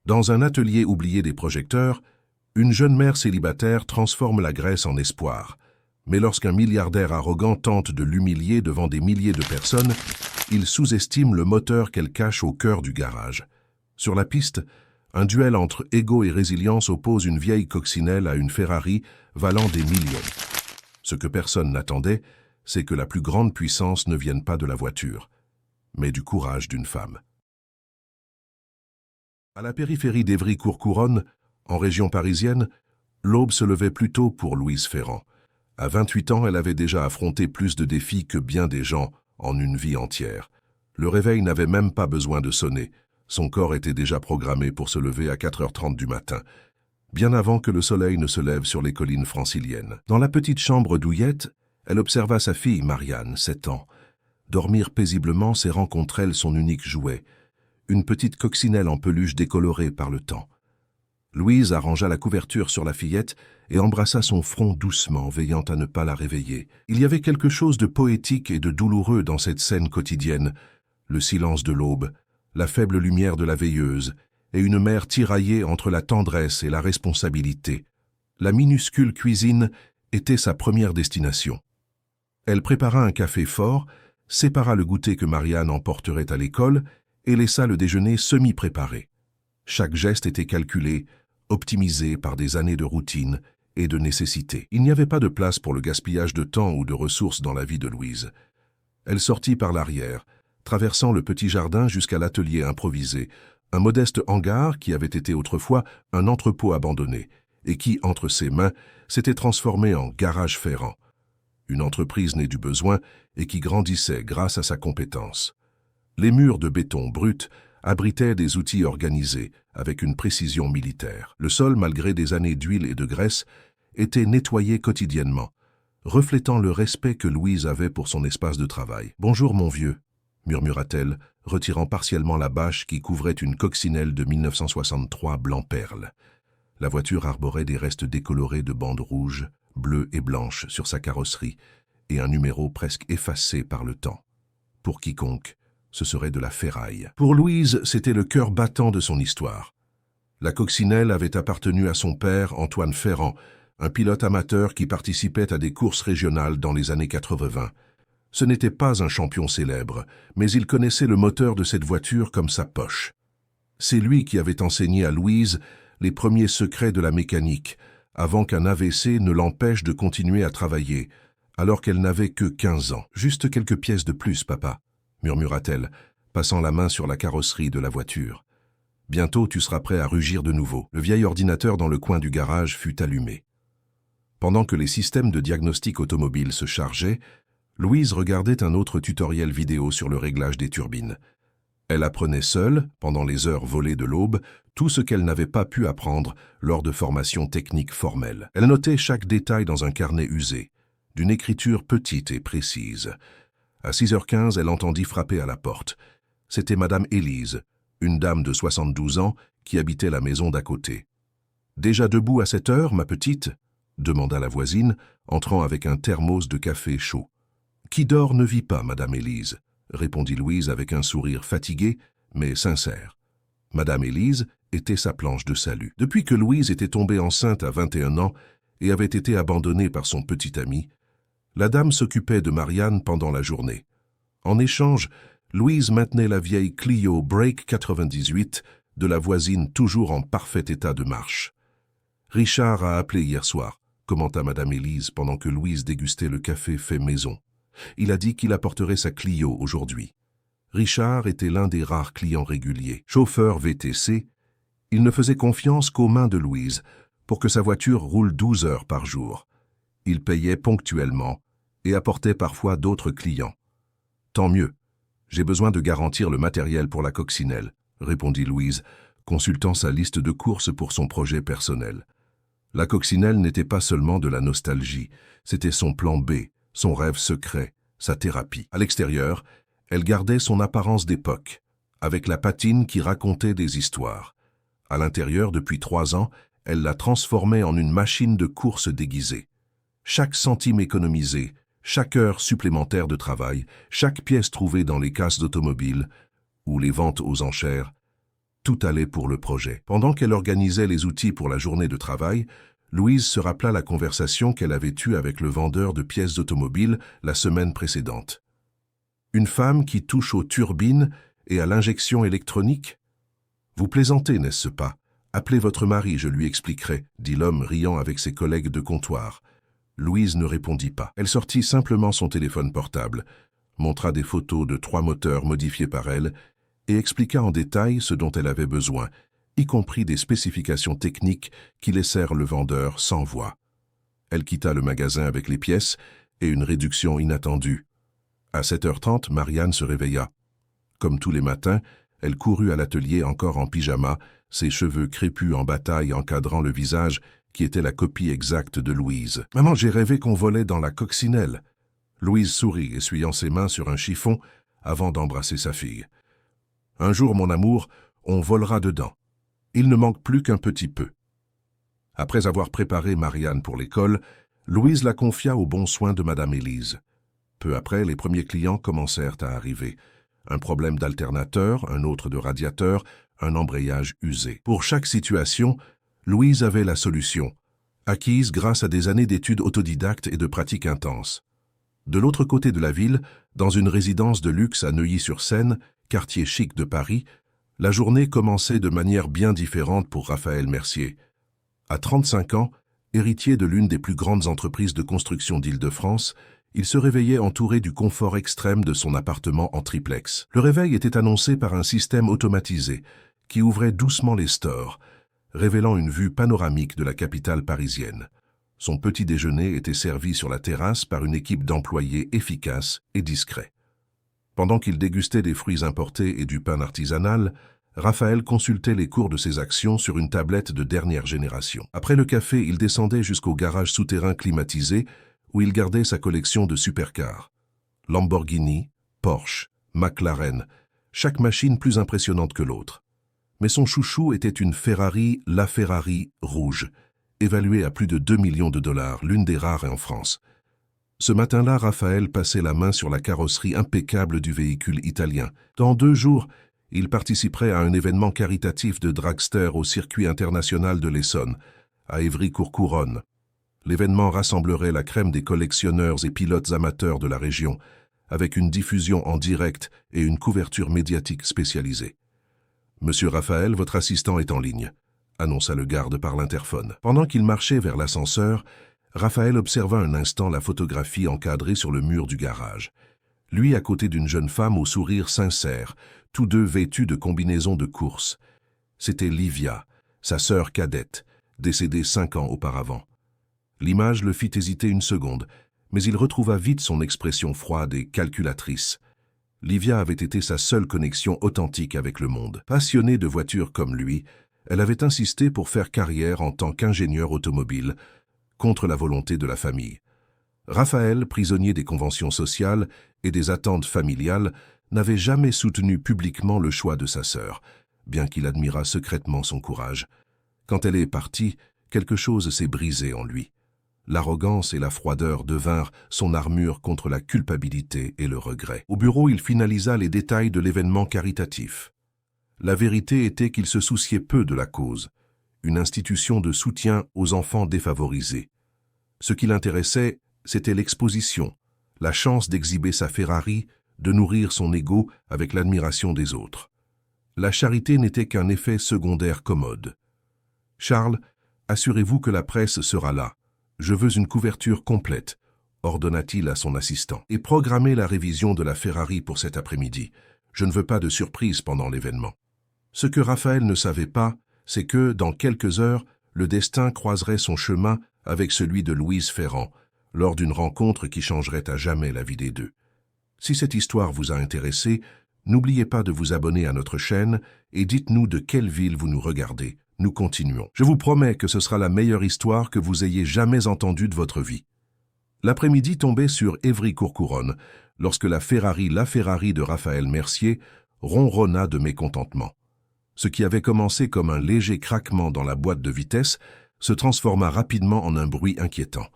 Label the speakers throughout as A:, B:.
A: Dans un atelier oublié des projecteurs, une jeune mère célibataire transforme la graisse en espoir. Mais lorsqu'un milliardaire arrogant tente de l'humilier devant des milliers de personnes, il sous-estime le moteur qu'elle cache au cœur du garage. Sur la piste, un duel entre ego et résilience oppose une vieille coccinelle à une Ferrari valant des millions. Ce que personne n'attendait, c'est que la plus grande puissance ne vienne pas de la voiture, mais du courage d'une femme. À la périphérie d'Évry-Courcouronnes, en région parisienne, l'aube se levait plus tôt pour Louise Ferrand. À 28 ans, elle avait déjà affronté plus de défis que bien des gens en une vie entière. Le réveil n'avait même pas besoin de sonner. Son corps était déjà programmé pour se lever à 4h30 du matin, bien avant que le soleil ne se lève sur les collines franciliennes. Dans la petite chambre douillette, elle observa sa fille Marianne, 7 ans. Dormir paisiblement, c'est rencontrer elle son unique jouet, une petite coccinelle en peluche décolorée par le temps. Louise arrangea la couverture sur la fillette et embrassa son front doucement, veillant à ne pas la réveiller. Il y avait quelque chose de poétique et de douloureux dans cette scène quotidienne, le silence de l'aube, la faible lumière de la veilleuse, et une mère tiraillée entre la tendresse et la responsabilité. La minuscule cuisine était sa première destination. Elle prépara un café fort, sépara le goûter que Marianne emporterait à l'école et laissa le déjeuner semi-préparé. Chaque geste était calculé, optimisé par des années de routine et de nécessité. Il n'y avait pas de place pour le gaspillage de temps ou de ressources dans la vie de Louise. Elle sortit par l'arrière, traversant le petit jardin jusqu'à l'atelier improvisé, un modeste hangar qui avait été autrefois un entrepôt abandonné et qui, entre ses mains, s'était transformé en garage Ferrand. Une entreprise née du besoin et qui grandissait grâce à sa compétence. Les murs de béton brut abritaient des outils organisés avec une précision militaire. Le sol, malgré des années d'huile et de graisse, était nettoyé quotidiennement, reflétant le respect que Louise avait pour son espace de travail. « Bonjour, mon vieux », murmura-t-elle, retirant partiellement la bâche qui couvrait une coccinelle de 1963 blanc-perle. La voiture arborait des restes décolorés de bandes rouges, bleues et blanches sur sa carrosserie et un numéro presque effacé par le temps. Pour quiconque, ce serait de la ferraille. Pour Louise, c'était le cœur battant de son histoire. La coccinelle avait appartenu à son père, Antoine Ferrand, un pilote amateur qui participait à des courses régionales dans les années 80. Ce n'était pas un champion célèbre, mais il connaissait le moteur de cette voiture comme sa poche. C'est lui qui avait enseigné à Louise les premiers secrets de la mécanique, avant qu'un AVC ne l'empêche de continuer à travailler, alors qu'elle n'avait que 15 ans. « Juste quelques pièces de plus, papa », murmura-t-elle, passant la main sur la carrosserie de la voiture. « Bientôt, tu seras prêt à rugir de nouveau. » Le vieil ordinateur dans le coin du garage fut allumé. Pendant que les systèmes de diagnostic automobile se chargeaient, Louise regardait un autre tutoriel vidéo sur le réglage des turbines. Elle apprenait seule, pendant les heures volées de l'aube, tout ce qu'elle n'avait pas pu apprendre lors de formations techniques formelles. Elle notait chaque détail dans un carnet usé, d'une écriture petite et précise. À 6h15, elle entendit frapper à la porte. C'était Madame Élise, une dame de 72 ans qui habitait la maison d'à côté. « Déjà debout à cette heure, ma petite ?» demanda la voisine, entrant avec un thermos de café chaud. « Qui dort ne vit pas, Madame Élise », répondit Louise avec un sourire fatigué, mais sincère. Madame Élise était sa planche de salut. Depuis que Louise était tombée enceinte à 21 ans et avait été abandonnée par son petit ami, la dame s'occupait de Marianne pendant la journée. En échange, Louise maintenait la vieille Clio Break 98 de la voisine toujours en parfait état de marche. « Richard a appelé hier soir », commenta Madame Élise pendant que Louise dégustait le café fait maison. « Il a dit qu'il apporterait sa Clio aujourd'hui. » Richard était l'un des rares clients réguliers. Chauffeur VTC, il ne faisait confiance qu'aux mains de Louise pour que sa voiture roule 12 heures par jour. Il payait ponctuellement et apportait parfois d'autres clients. « Tant mieux. J'ai besoin de garantir le matériel pour la coccinelle », répondit Louise, consultant sa liste de courses pour son projet personnel. La coccinelle n'était pas seulement de la nostalgie, c'était son plan B, son rêve secret, sa thérapie. À l'extérieur, elle gardait son apparence d'époque, avec la patine qui racontait des histoires. À l'intérieur, depuis 3 ans, elle la transformait en une machine de course déguisée. Chaque centime économisé, chaque heure supplémentaire de travail, chaque pièce trouvée dans les casses d'automobile ou les ventes aux enchères, Tout allait pour le projet. Pendant qu'elle organisait les outils pour la journée de travail, Louise se rappela la conversation qu'elle avait eue avec le vendeur de pièces d'automobile la semaine précédente. Une femme qui touche aux turbines et à l'injection électronique? Vous plaisantez, n'est-ce pas? Appelez votre mari, je lui expliquerai, dit l'homme riant avec ses collègues de comptoir. Louise ne répondit pas. Elle sortit simplement son téléphone portable, montra des photos de 3 moteurs modifiés par elle et expliqua en détail ce dont elle avait besoin, y compris des spécifications techniques qui laissèrent le vendeur sans voix. Elle quitta le magasin avec les pièces et une réduction inattendue. À 7h30, Marianne se réveilla. Comme tous les matins, elle courut à l'atelier encore en pyjama, ses cheveux crépus en bataille encadrant le visage qui était la copie exacte de Louise. « Maman, j'ai rêvé qu'on volait dans la coccinelle. » Louise sourit, essuyant ses mains sur un chiffon avant d'embrasser sa fille. « Un jour, mon amour, on volera dedans. Il ne manque plus qu'un petit peu. » Après avoir préparé Marianne pour l'école, Louise la confia aux bons soins de Madame Élise. Peu après, les premiers clients commencèrent à arriver. Un problème d'alternateur, un autre de radiateur, un embrayage usé. Pour chaque situation, Louise avait la solution, acquise grâce à des années d'études autodidactes et de pratiques intenses. De l'autre côté de la ville, dans une résidence de luxe à Neuilly-sur-Seine, quartier chic de Paris, la journée commençait de manière bien différente pour Raphaël Mercier. À 35 ans, héritier de l'une des plus grandes entreprises de construction d'Île-de-France, il se réveillait entouré du confort extrême de son appartement en triplex. Le réveil était annoncé par un système automatisé qui ouvrait doucement les stores, révélant une vue panoramique de la capitale parisienne. Son petit déjeuner était servi sur la terrasse par une équipe d'employés efficaces et discrets. Pendant qu'il dégustait des fruits importés et du pain artisanal, Raphaël consultait les cours de ses actions sur une tablette de dernière génération. Après le café, il descendait jusqu'au garage souterrain climatisé où il gardait sa collection de supercars. Lamborghini, Porsche, McLaren, chaque machine plus impressionnante que l'autre. Mais son chouchou était une Ferrari, la Ferrari rouge, évaluée à plus de 2 millions de dollars, l'une des rares en France. Ce matin-là, Raphaël passait la main sur la carrosserie impeccable du véhicule italien. Dans 2 jours, il participerait à un événement caritatif de dragster au circuit international de l'Essonne, à Évry-Courcouronnes. L'événement rassemblerait la crème des collectionneurs et pilotes amateurs de la région, avec une diffusion en direct et une couverture médiatique spécialisée. « Monsieur Raphaël, votre assistant est en ligne », annonça le garde par l'interphone. Pendant qu'il marchait vers l'ascenseur, Raphaël observa un instant la photographie encadrée sur le mur du garage. Lui à côté d'une jeune femme au sourire sincère, tous deux vêtus de combinaisons de course. C'était Livia, sa sœur cadette, décédée 5 ans auparavant. L'image le fit hésiter une seconde, mais il retrouva vite son expression froide et calculatrice. Livia avait été sa seule connexion authentique avec le monde. Passionnée de voitures comme lui, elle avait insisté pour faire carrière en tant qu'ingénieur automobile, contre la volonté de la famille. Raphaël, prisonnier des conventions sociales et des attentes familiales, n'avait jamais soutenu publiquement le choix de sa sœur, bien qu'il admirât secrètement son courage. Quand elle est partie, quelque chose s'est brisé en lui. L'arrogance et la froideur devinrent son armure contre la culpabilité et le regret. Au bureau, il finalisa les détails de l'événement caritatif. La vérité était qu'il se souciait peu de la cause, une institution de soutien aux enfants défavorisés. Ce qui l'intéressait, c'était l'exposition, la chance d'exhiber sa Ferrari, de nourrir son ego avec l'admiration des autres. La charité n'était qu'un effet secondaire commode. « Charles, assurez-vous que la presse sera là. Je veux une couverture complète, ordonna-t-il à son assistant. Et programmez la révision de la Ferrari pour cet après-midi. Je ne veux pas de surprise pendant l'événement. Ce que Raphaël ne savait pas, c'est que, dans quelques heures, le destin croiserait son chemin avec celui de Louise Ferrand, lors d'une rencontre qui changerait à jamais la vie des deux. Si cette histoire vous a intéressé, n'oubliez pas de vous abonner à notre chaîne et dites-nous de quelle ville vous nous regardez. Nous continuons. Je vous promets que ce sera la meilleure histoire que vous ayez jamais entendue de votre vie. L'après-midi tombait sur Évry-Courcouronnes, lorsque la Ferrari de Raphaël Mercier ronronna de mécontentement. Ce qui avait commencé comme un léger craquement dans la boîte de vitesse se transforma rapidement en un bruit inquiétant.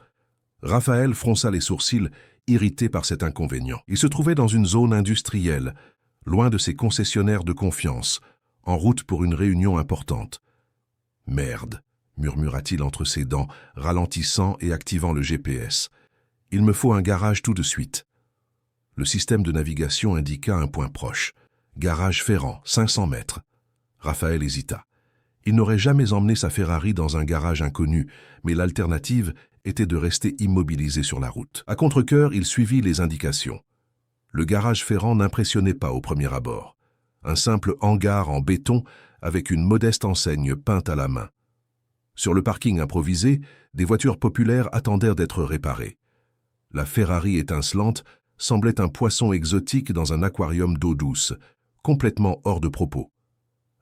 A: Raphaël fronça les sourcils, irrité par cet inconvénient. Il se trouvait dans une zone industrielle, loin de ses concessionnaires de confiance, en route pour une réunion importante. « Merde !» murmura-t-il entre ses dents, ralentissant et activant le GPS. « Il me faut un garage tout de suite. » Le système de navigation indiqua un point proche. « Garage Ferrand, 500 mètres. » Raphaël hésita. Il n'aurait jamais emmené sa Ferrari dans un garage inconnu, mais l'alternative était de rester immobilisé sur la route. À contre-cœur, il suivit les indications. Le garage Ferrand n'impressionnait pas au premier abord. Un simple hangar en béton avec une modeste enseigne peinte à la main. Sur le parking improvisé, des voitures populaires attendèrent d'être réparées. La Ferrari étincelante semblait un poisson exotique dans un aquarium d'eau douce, complètement hors de propos.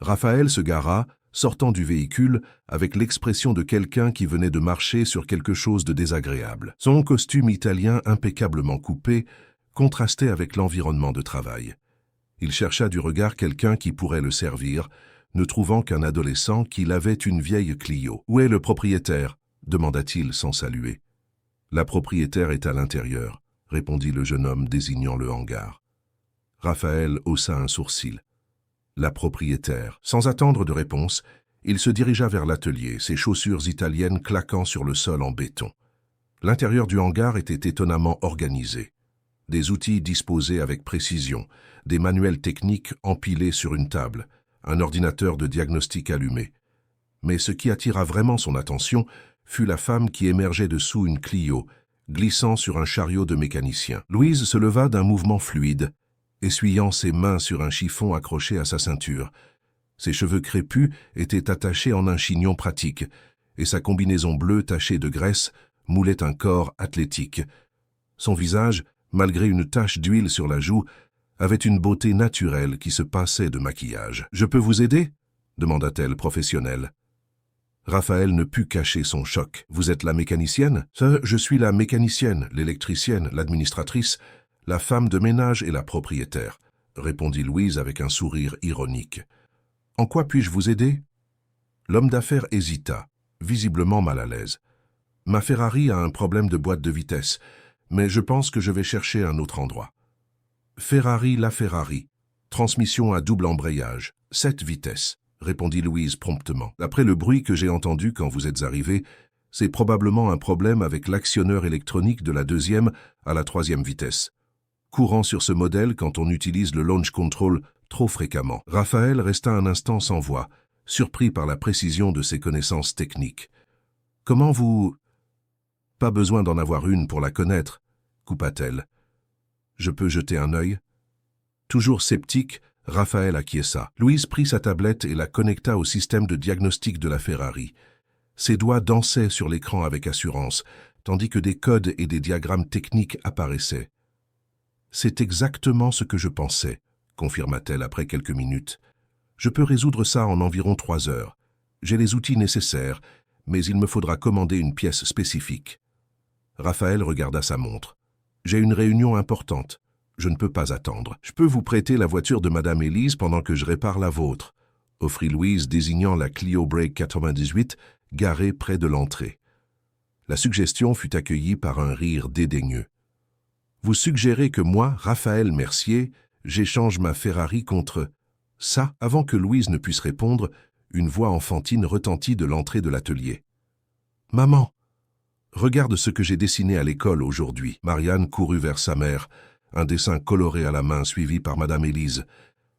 A: Raphaël se gara, sortant du véhicule avec l'expression de quelqu'un qui venait de marcher sur quelque chose de désagréable. Son costume italien impeccablement coupé contrastait avec l'environnement de travail. Il chercha du regard quelqu'un qui pourrait le servir, ne trouvant qu'un adolescent qu'il avait une vieille Clio. « Où est le propriétaire ?» demanda-t-il sans saluer. « La propriétaire est à l'intérieur », répondit le jeune homme désignant le hangar. Raphaël haussa un sourcil. La propriétaire. Sans attendre de réponse, il se dirigea vers l'atelier, ses chaussures italiennes claquant sur le sol en béton. L'intérieur du hangar était étonnamment organisé. Des outils disposés avec précision, des manuels techniques empilés sur une table, un ordinateur de diagnostic allumé. Mais ce qui attira vraiment son attention fut la femme qui émergeait dessous une Clio, glissant sur un chariot de mécanicien. Louise se leva d'un mouvement fluide, essuyant ses mains sur un chiffon accroché à sa ceinture. Ses cheveux crépus étaient attachés en un chignon pratique, et sa combinaison bleue tachée de graisse moulait un corps athlétique. Son visage, malgré une tache d'huile sur la joue, avait une beauté naturelle qui se passait de maquillage. « Je peux vous aider ?» demanda-t-elle professionnelle. Raphaël ne put cacher son choc. « Vous êtes la mécanicienne ?»« Je suis la mécanicienne, l'électricienne, l'administratrice, la femme de ménage et la propriétaire, » répondit Louise avec un sourire ironique. « En quoi puis-je vous aider ?» L'homme d'affaires hésita, visiblement mal à l'aise. « Ma Ferrari a un problème de boîte de vitesse, mais je pense que je vais chercher un autre endroit. » Ferrari, la Ferrari. Transmission à double embrayage, 7 vitesses, répondit Louise promptement. D'après le bruit que j'ai entendu quand vous êtes arrivé, c'est probablement un problème avec l'actionneur électronique de la 2e à la 3e vitesse. Courant sur ce modèle quand on utilise le launch control trop fréquemment. Raphaël resta un instant sans voix, surpris par la précision de ses connaissances techniques. « Comment vous... »« Pas besoin d'en avoir une pour la connaître, » coupa-t-elle. « Je peux jeter un œil ?» Toujours sceptique, Raphaël acquiesça. Louise prit sa tablette et la connecta au système de diagnostic de la Ferrari. Ses doigts dansaient sur l'écran avec assurance, tandis que des codes et des diagrammes techniques apparaissaient. « C'est exactement ce que je pensais, » confirma-t-elle après quelques minutes. « Je peux résoudre ça en environ 3 heures. J'ai les outils nécessaires, mais il me faudra commander une pièce spécifique. » Raphaël regarda sa montre. « J'ai une réunion importante. Je ne peux pas attendre. Je peux vous prêter la voiture de Madame Élise pendant que je répare la vôtre, » offrit Louise désignant la Clio Break 98 garée près de l'entrée. La suggestion fut accueillie par un rire dédaigneux. « Vous suggérez que moi, Raphaël Mercier, j'échange ma Ferrari contre... » Ça, avant que Louise ne puisse répondre, une voix enfantine retentit de l'entrée de l'atelier. « Maman, regarde ce que j'ai dessiné à l'école aujourd'hui. » Marianne courut vers sa mère, un dessin coloré à la main suivi par Madame Élise.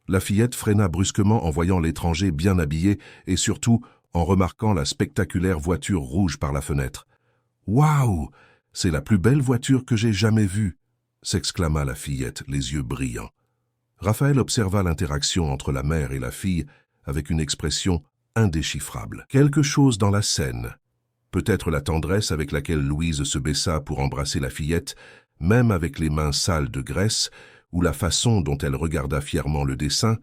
A: La fillette freina brusquement en voyant l'étranger bien habillé et surtout en remarquant la spectaculaire voiture rouge par la fenêtre. « Waouh! C'est la plus belle voiture que j'ai jamais vue !» s'exclama la fillette, les yeux brillants. Raphaël observa l'interaction entre la mère et la fille avec une expression indéchiffrable. Quelque chose dans la scène, peut-être la tendresse avec laquelle Louise se baissa pour embrasser la fillette, même avec les mains sales de graisse, ou la façon dont elle regarda fièrement le dessin,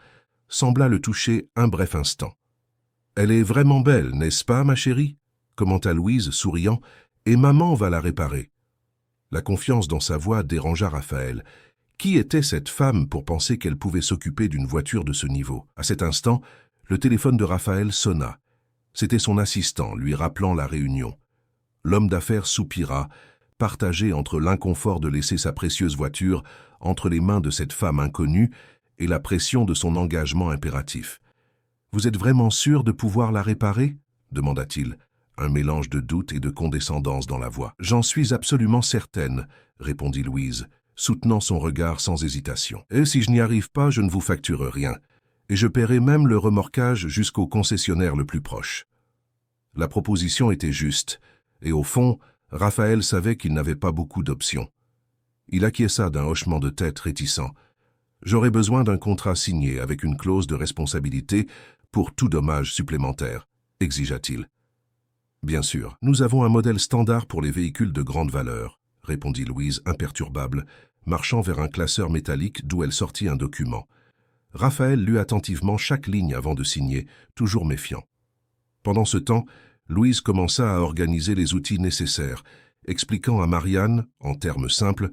A: sembla le toucher un bref instant. « Elle est vraiment belle, n'est-ce pas, ma chérie ?» commenta Louise, souriant, « et maman va la réparer. » La confiance dans sa voix dérangea Raphaël. Qui était cette femme pour penser qu'elle pouvait s'occuper d'une voiture de ce niveau? À cet instant, le téléphone de Raphaël sonna. C'était son assistant, lui rappelant la réunion. L'homme d'affaires soupira, partagé entre l'inconfort de laisser sa précieuse voiture entre les mains de cette femme inconnue et la pression de son engagement impératif. Vous êtes vraiment sûr de pouvoir la réparer? Demanda-t-il, un mélange de doute et de condescendance dans la voix. J'en suis absolument certaine, répondit Louise, soutenant son regard sans hésitation. Et si je n'y arrive pas, je ne vous facture rien, et je paierai même le remorquage jusqu'au concessionnaire le plus proche. La proposition était juste, et au fond, Raphaël savait qu'il n'avait pas beaucoup d'options. Il acquiesça d'un hochement de tête réticent. J'aurais besoin d'un contrat signé avec une clause de responsabilité pour tout dommage supplémentaire, exigea-t-il. Bien sûr, nous avons un modèle standard pour les véhicules de grande valeur, répondit Louise imperturbable, marchant vers un classeur métallique d'où elle sortit un document. Raphaël lut attentivement chaque ligne avant de signer, toujours méfiant. Pendant ce temps, Louise commença à organiser les outils nécessaires, expliquant à Marianne, en termes simples,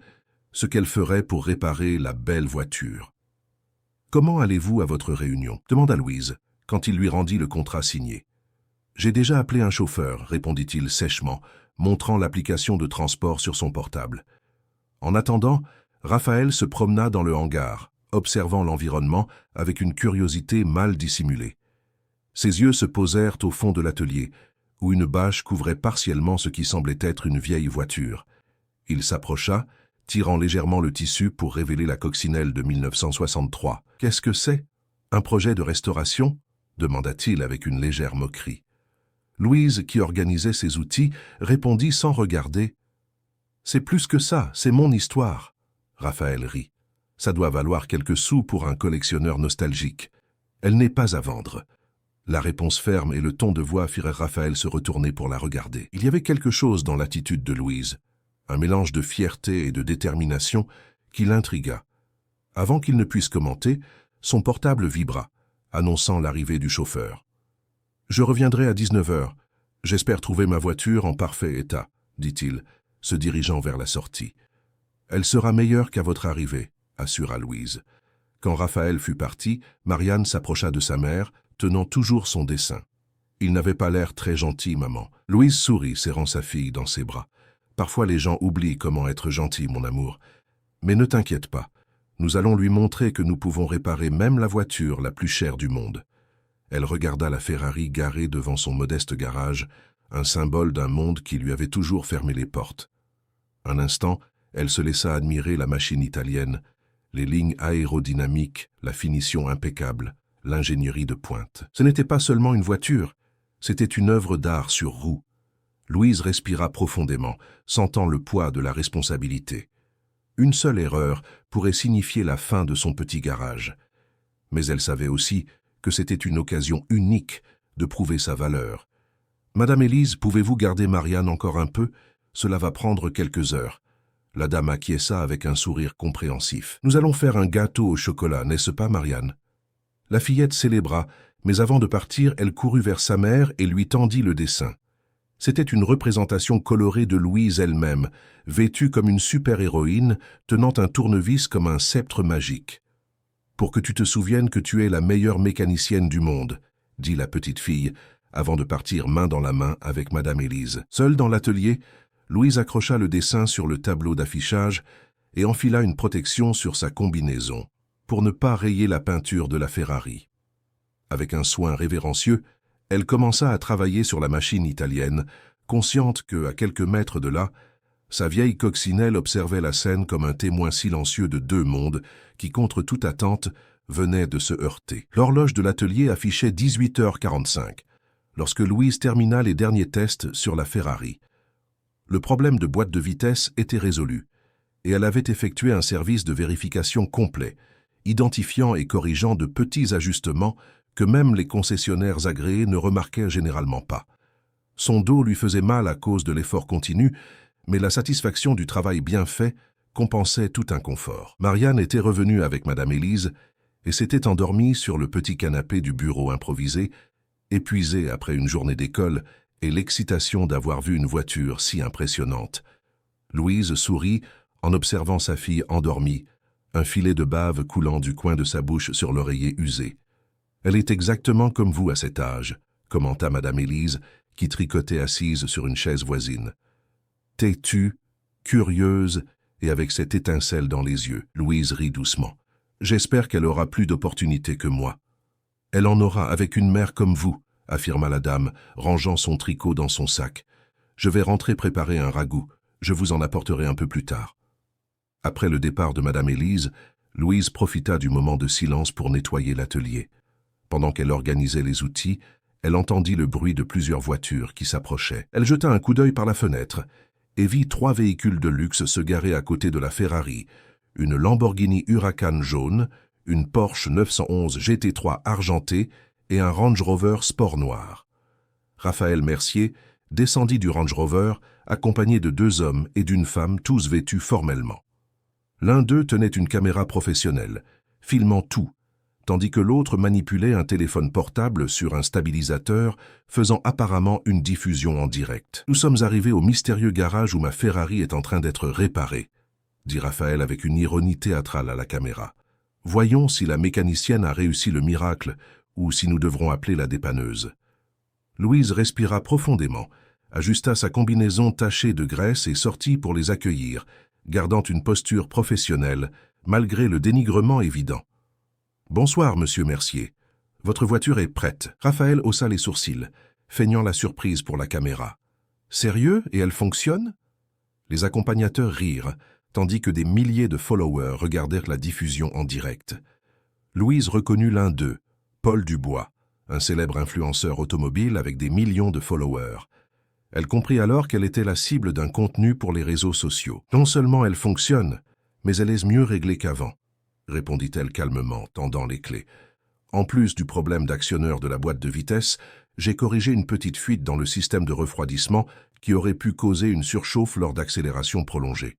A: ce qu'elle ferait pour réparer la belle voiture. « Comment allez-vous à votre réunion ?» demanda Louise, quand il lui rendit le contrat signé. « J'ai déjà appelé un chauffeur, répondit-il sèchement, montrant l'application de transport sur son portable. En attendant, Raphaël se promena dans le hangar, observant l'environnement avec une curiosité mal dissimulée. Ses yeux se posèrent au fond de l'atelier, où une bâche couvrait partiellement ce qui semblait être une vieille voiture. Il s'approcha, tirant légèrement le tissu pour révéler la coccinelle de 1963. « Qu'est-ce que c'est? Un projet de restauration ?» demanda-t-il avec une légère moquerie. Louise, qui organisait ses outils, répondit sans regarder. « C'est plus que ça, c'est mon histoire. » Raphaël rit. « Ça doit valoir quelques sous pour un collectionneur nostalgique. Elle n'est pas à vendre. » La réponse ferme et le ton de voix firent Raphaël se retourner pour la regarder. Il y avait quelque chose dans l'attitude de Louise, un mélange de fierté et de détermination qui l'intrigua. Avant qu'il ne puisse commenter, son portable vibra, annonçant l'arrivée du chauffeur. « Je reviendrai à 19h. J'espère trouver ma voiture en parfait état, » dit-il, se dirigeant vers la sortie. « Elle sera meilleure qu'à votre arrivée, » assura Louise. Quand Raphaël fut parti, Marianne s'approcha de sa mère, tenant toujours son dessin. « Il n'avait pas l'air très gentil, maman. » Louise sourit, serrant sa fille dans ses bras. « Parfois les gens oublient comment être gentils, mon amour. Mais ne t'inquiète pas. Nous allons lui montrer que nous pouvons réparer même la voiture la plus chère du monde. » Elle regarda la Ferrari garée devant son modeste garage, un symbole d'un monde qui lui avait toujours fermé les portes. Un instant, elle se laissa admirer la machine italienne, les lignes aérodynamiques, la finition impeccable, l'ingénierie de pointe. Ce n'était pas seulement une voiture, c'était une œuvre d'art sur roues. Louise respira profondément, sentant le poids de la responsabilité. Une seule erreur pourrait signifier la fin de son petit garage. Mais elle savait aussi que c'était une occasion unique de prouver sa valeur. « Madame Élise, pouvez-vous garder Marianne encore un peu? Cela va prendre quelques heures. » La dame acquiesça avec un sourire compréhensif. « Nous allons faire un gâteau au chocolat, n'est-ce pas, Marianne ?» La fillette célébra, mais avant de partir, elle courut vers sa mère et lui tendit le dessin. C'était une représentation colorée de Louise elle-même, vêtue comme une super-héroïne, tenant un tournevis comme un sceptre magique. « Pour que tu te souviennes que tu es la meilleure mécanicienne du monde, » dit la petite fille, avant de partir main dans la main avec Madame Élise. Seule dans l'atelier, Louise accrocha le dessin sur le tableau d'affichage et enfila une protection sur sa combinaison, pour ne pas rayer la peinture de la Ferrari. Avec un soin révérencieux, elle commença à travailler sur la machine italienne, consciente que, à quelques mètres de là, sa vieille coccinelle observait la scène comme un témoin silencieux de deux mondes qui, contre toute attente, venaient de se heurter. L'horloge de l'atelier affichait 18h45, lorsque Louise termina les derniers tests sur la Ferrari. Le problème de boîte de vitesse était résolu, et elle avait effectué un service de vérification complet, identifiant et corrigeant de petits ajustements que même les concessionnaires agréés ne remarquaient généralement pas. Son dos lui faisait mal à cause de l'effort continu, mais la satisfaction du travail bien fait compensait tout inconfort. Marianne était revenue avec Madame Élise et s'était endormie sur le petit canapé du bureau improvisé, épuisée après une journée d'école et l'excitation d'avoir vu une voiture si impressionnante. Louise sourit en observant sa fille endormie, un filet de bave coulant du coin de sa bouche sur l'oreiller usé. « Elle est exactement comme vous à cet âge », commenta Madame Élise, qui tricotait assise sur une chaise voisine. Têtue, curieuse et avec cette étincelle dans les yeux, Louise rit doucement. « J'espère qu'elle aura plus d'opportunités que moi. » Elle en aura avec une mère comme vous, affirma la dame, rangeant son tricot dans son sac. Je vais rentrer préparer un ragoût. Je vous en apporterai un peu plus tard. Après le départ de Madame Élise, Louise profita du moment de silence pour nettoyer l'atelier. Pendant qu'elle organisait les outils, elle entendit le bruit de plusieurs voitures qui s'approchaient. Elle jeta un coup d'œil par la fenêtre et vit 3 véhicules de luxe se garer à côté de la Ferrari, une Lamborghini Huracan jaune, une Porsche 911 GT3 argentée et un Range Rover Sport noir. Raphaël Mercier descendit du Range Rover accompagné de 2 hommes et d'une femme tous vêtus formellement. L'un d'eux tenait une caméra professionnelle, filmant tout, tandis que l'autre manipulait un téléphone portable sur un stabilisateur, faisant apparemment une diffusion en direct. « Nous sommes arrivés au mystérieux garage où ma Ferrari est en train d'être réparée », dit Raphaël avec une ironie théâtrale à la caméra. « Voyons si la mécanicienne a réussi le miracle ou si nous devrons appeler la dépanneuse. » Louise respira profondément, ajusta sa combinaison tachée de graisse et sortit pour les accueillir, gardant une posture professionnelle, malgré le dénigrement évident. « Bonsoir, monsieur Mercier. Votre voiture est prête. » Raphaël haussa les sourcils, feignant la surprise pour la caméra. « Sérieux, et elle fonctionne ?» Les accompagnateurs rirent, tandis que des milliers de followers regardèrent la diffusion en direct. Louise reconnut l'un d'eux, Paul Dubois, un célèbre influenceur automobile avec des millions de followers. Elle comprit alors qu'elle était la cible d'un contenu pour les réseaux sociaux. « Non seulement elle fonctionne, mais elle est mieux réglée qu'avant, » répondit-elle calmement, tendant les clés. « En plus du problème d'actionneur de la boîte de vitesse, j'ai corrigé une petite fuite dans le système de refroidissement qui aurait pu causer une surchauffe lors d'accélération prolongée.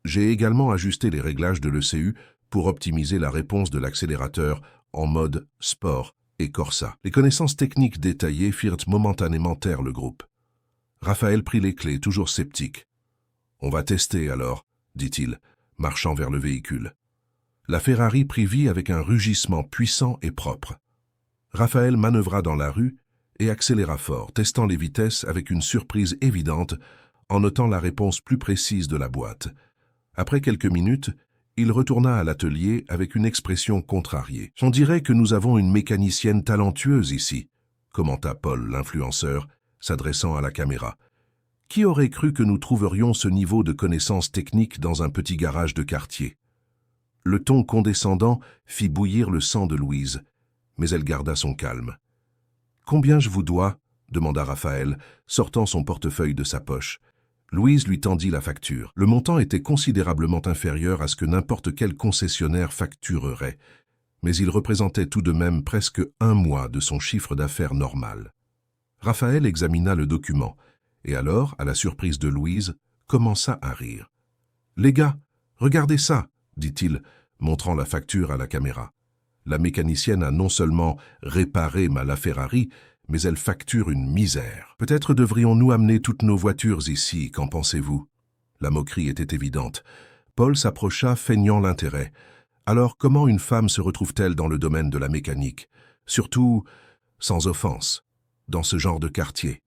A: J'ai également ajusté les réglages de l'ECU pour optimiser la réponse de l'accélérateur en mode sport et Corsa. » Les connaissances techniques détaillées firent momentanément taire le groupe. Raphaël prit les clés, toujours sceptique. « On va tester alors, » dit-il, marchant vers le véhicule. La Ferrari prit vie avec un rugissement puissant et propre. Raphaël manœuvra dans la rue et accéléra fort, testant les vitesses avec une surprise évidente en notant la réponse plus précise de la boîte. Après quelques minutes, il retourna à l'atelier avec une expression contrariée. « On dirait que nous avons une mécanicienne talentueuse ici, » commenta Paul, l'influenceur, s'adressant à la caméra. « Qui aurait cru que nous trouverions ce niveau de connaissances techniques dans un petit garage de quartier ?» Le ton condescendant fit bouillir le sang de Louise, mais elle garda son calme. « Combien je vous dois ?» demanda Raphaël, sortant son portefeuille de sa poche. Louise lui tendit la facture. Le montant était considérablement inférieur à ce que n'importe quel concessionnaire facturerait, mais il représentait tout de même presque 1 mois de son chiffre d'affaires normal. Raphaël examina le document, et alors, à la surprise de Louise, commença à rire. « Les gars, regardez ça !» dit-il, montrant la facture à la caméra. La mécanicienne a non seulement réparé ma Ferrari, mais elle facture une misère. Peut-être devrions-nous amener toutes nos voitures ici, qu'en pensez-vous? La moquerie était évidente. Paul s'approcha, feignant l'intérêt. Alors comment une femme se retrouve-t-elle dans le domaine de la mécanique? Surtout, sans offense, dans ce genre de quartier.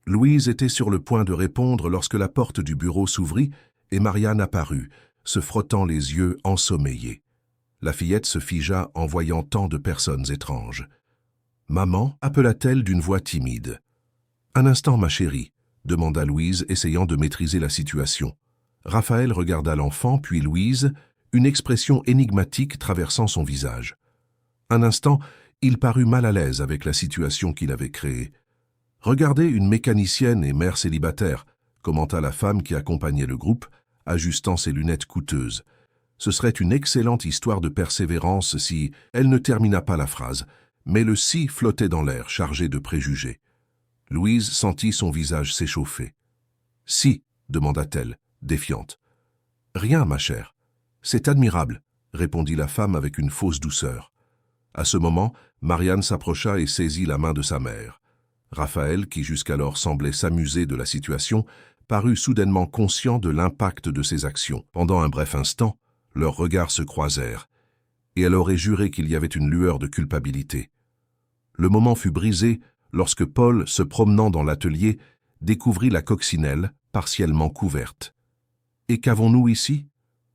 A: Louise était sur le point de répondre lorsque la porte du bureau s'ouvrit et Marianne apparut, se frottant les yeux ensommeillés. La fillette se figea en voyant tant de personnes étranges. « Maman » appela-t-elle d'une voix timide. « Un instant, ma chérie » demanda Louise, essayant de maîtriser la situation. Raphaël regarda l'enfant, puis Louise, une expression énigmatique traversant son visage. Un instant, il parut mal à l'aise avec la situation qu'il avait créée. « Regardez une mécanicienne et mère célibataire » commenta la femme qui accompagnait le groupe, ajustant ses lunettes coûteuses. Ce serait une excellente histoire de persévérance si elle ne termina pas la phrase, mais le « si » flottait dans l'air, chargé de préjugés. Louise sentit son visage s'échauffer. « Si » demanda-t-elle, défiante. « Rien, ma chère. C'est admirable » répondit la femme avec une fausse douceur. À ce moment, Marianne s'approcha et saisit la main de sa mère. Raphaël, qui jusqu'alors semblait s'amuser de la situation, parut soudainement conscient de l'impact de ses actions. Pendant un bref instant, leurs regards se croisèrent, et elle aurait juré qu'il y avait une lueur de culpabilité. Le moment fut brisé lorsque Paul, se promenant dans l'atelier, découvrit la coccinelle partiellement couverte. « Et qu'avons-nous ici?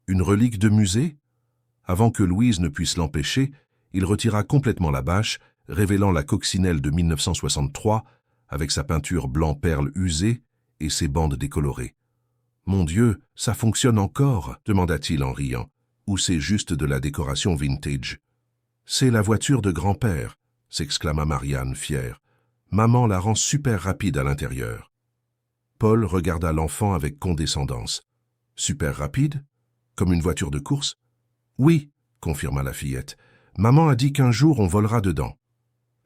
A: Une relique de musée ?» Avant que Louise ne puisse l'empêcher, il retira complètement la bâche révélant la coccinelle de 1963 avec sa peinture blanc-perle usée et ses bandes décolorées. « Mon Dieu, ça fonctionne encore » demanda-t-il en riant. « Ou c'est juste de la décoration vintage ?»« C'est la voiture de grand-père » s'exclama Marianne, fière. « Maman la rend super rapide à l'intérieur. » Paul regarda l'enfant avec condescendance. « Super rapide? Comme une voiture de course ?»« Oui, » confirma la fillette. « Maman a dit qu'un jour on volera dedans. »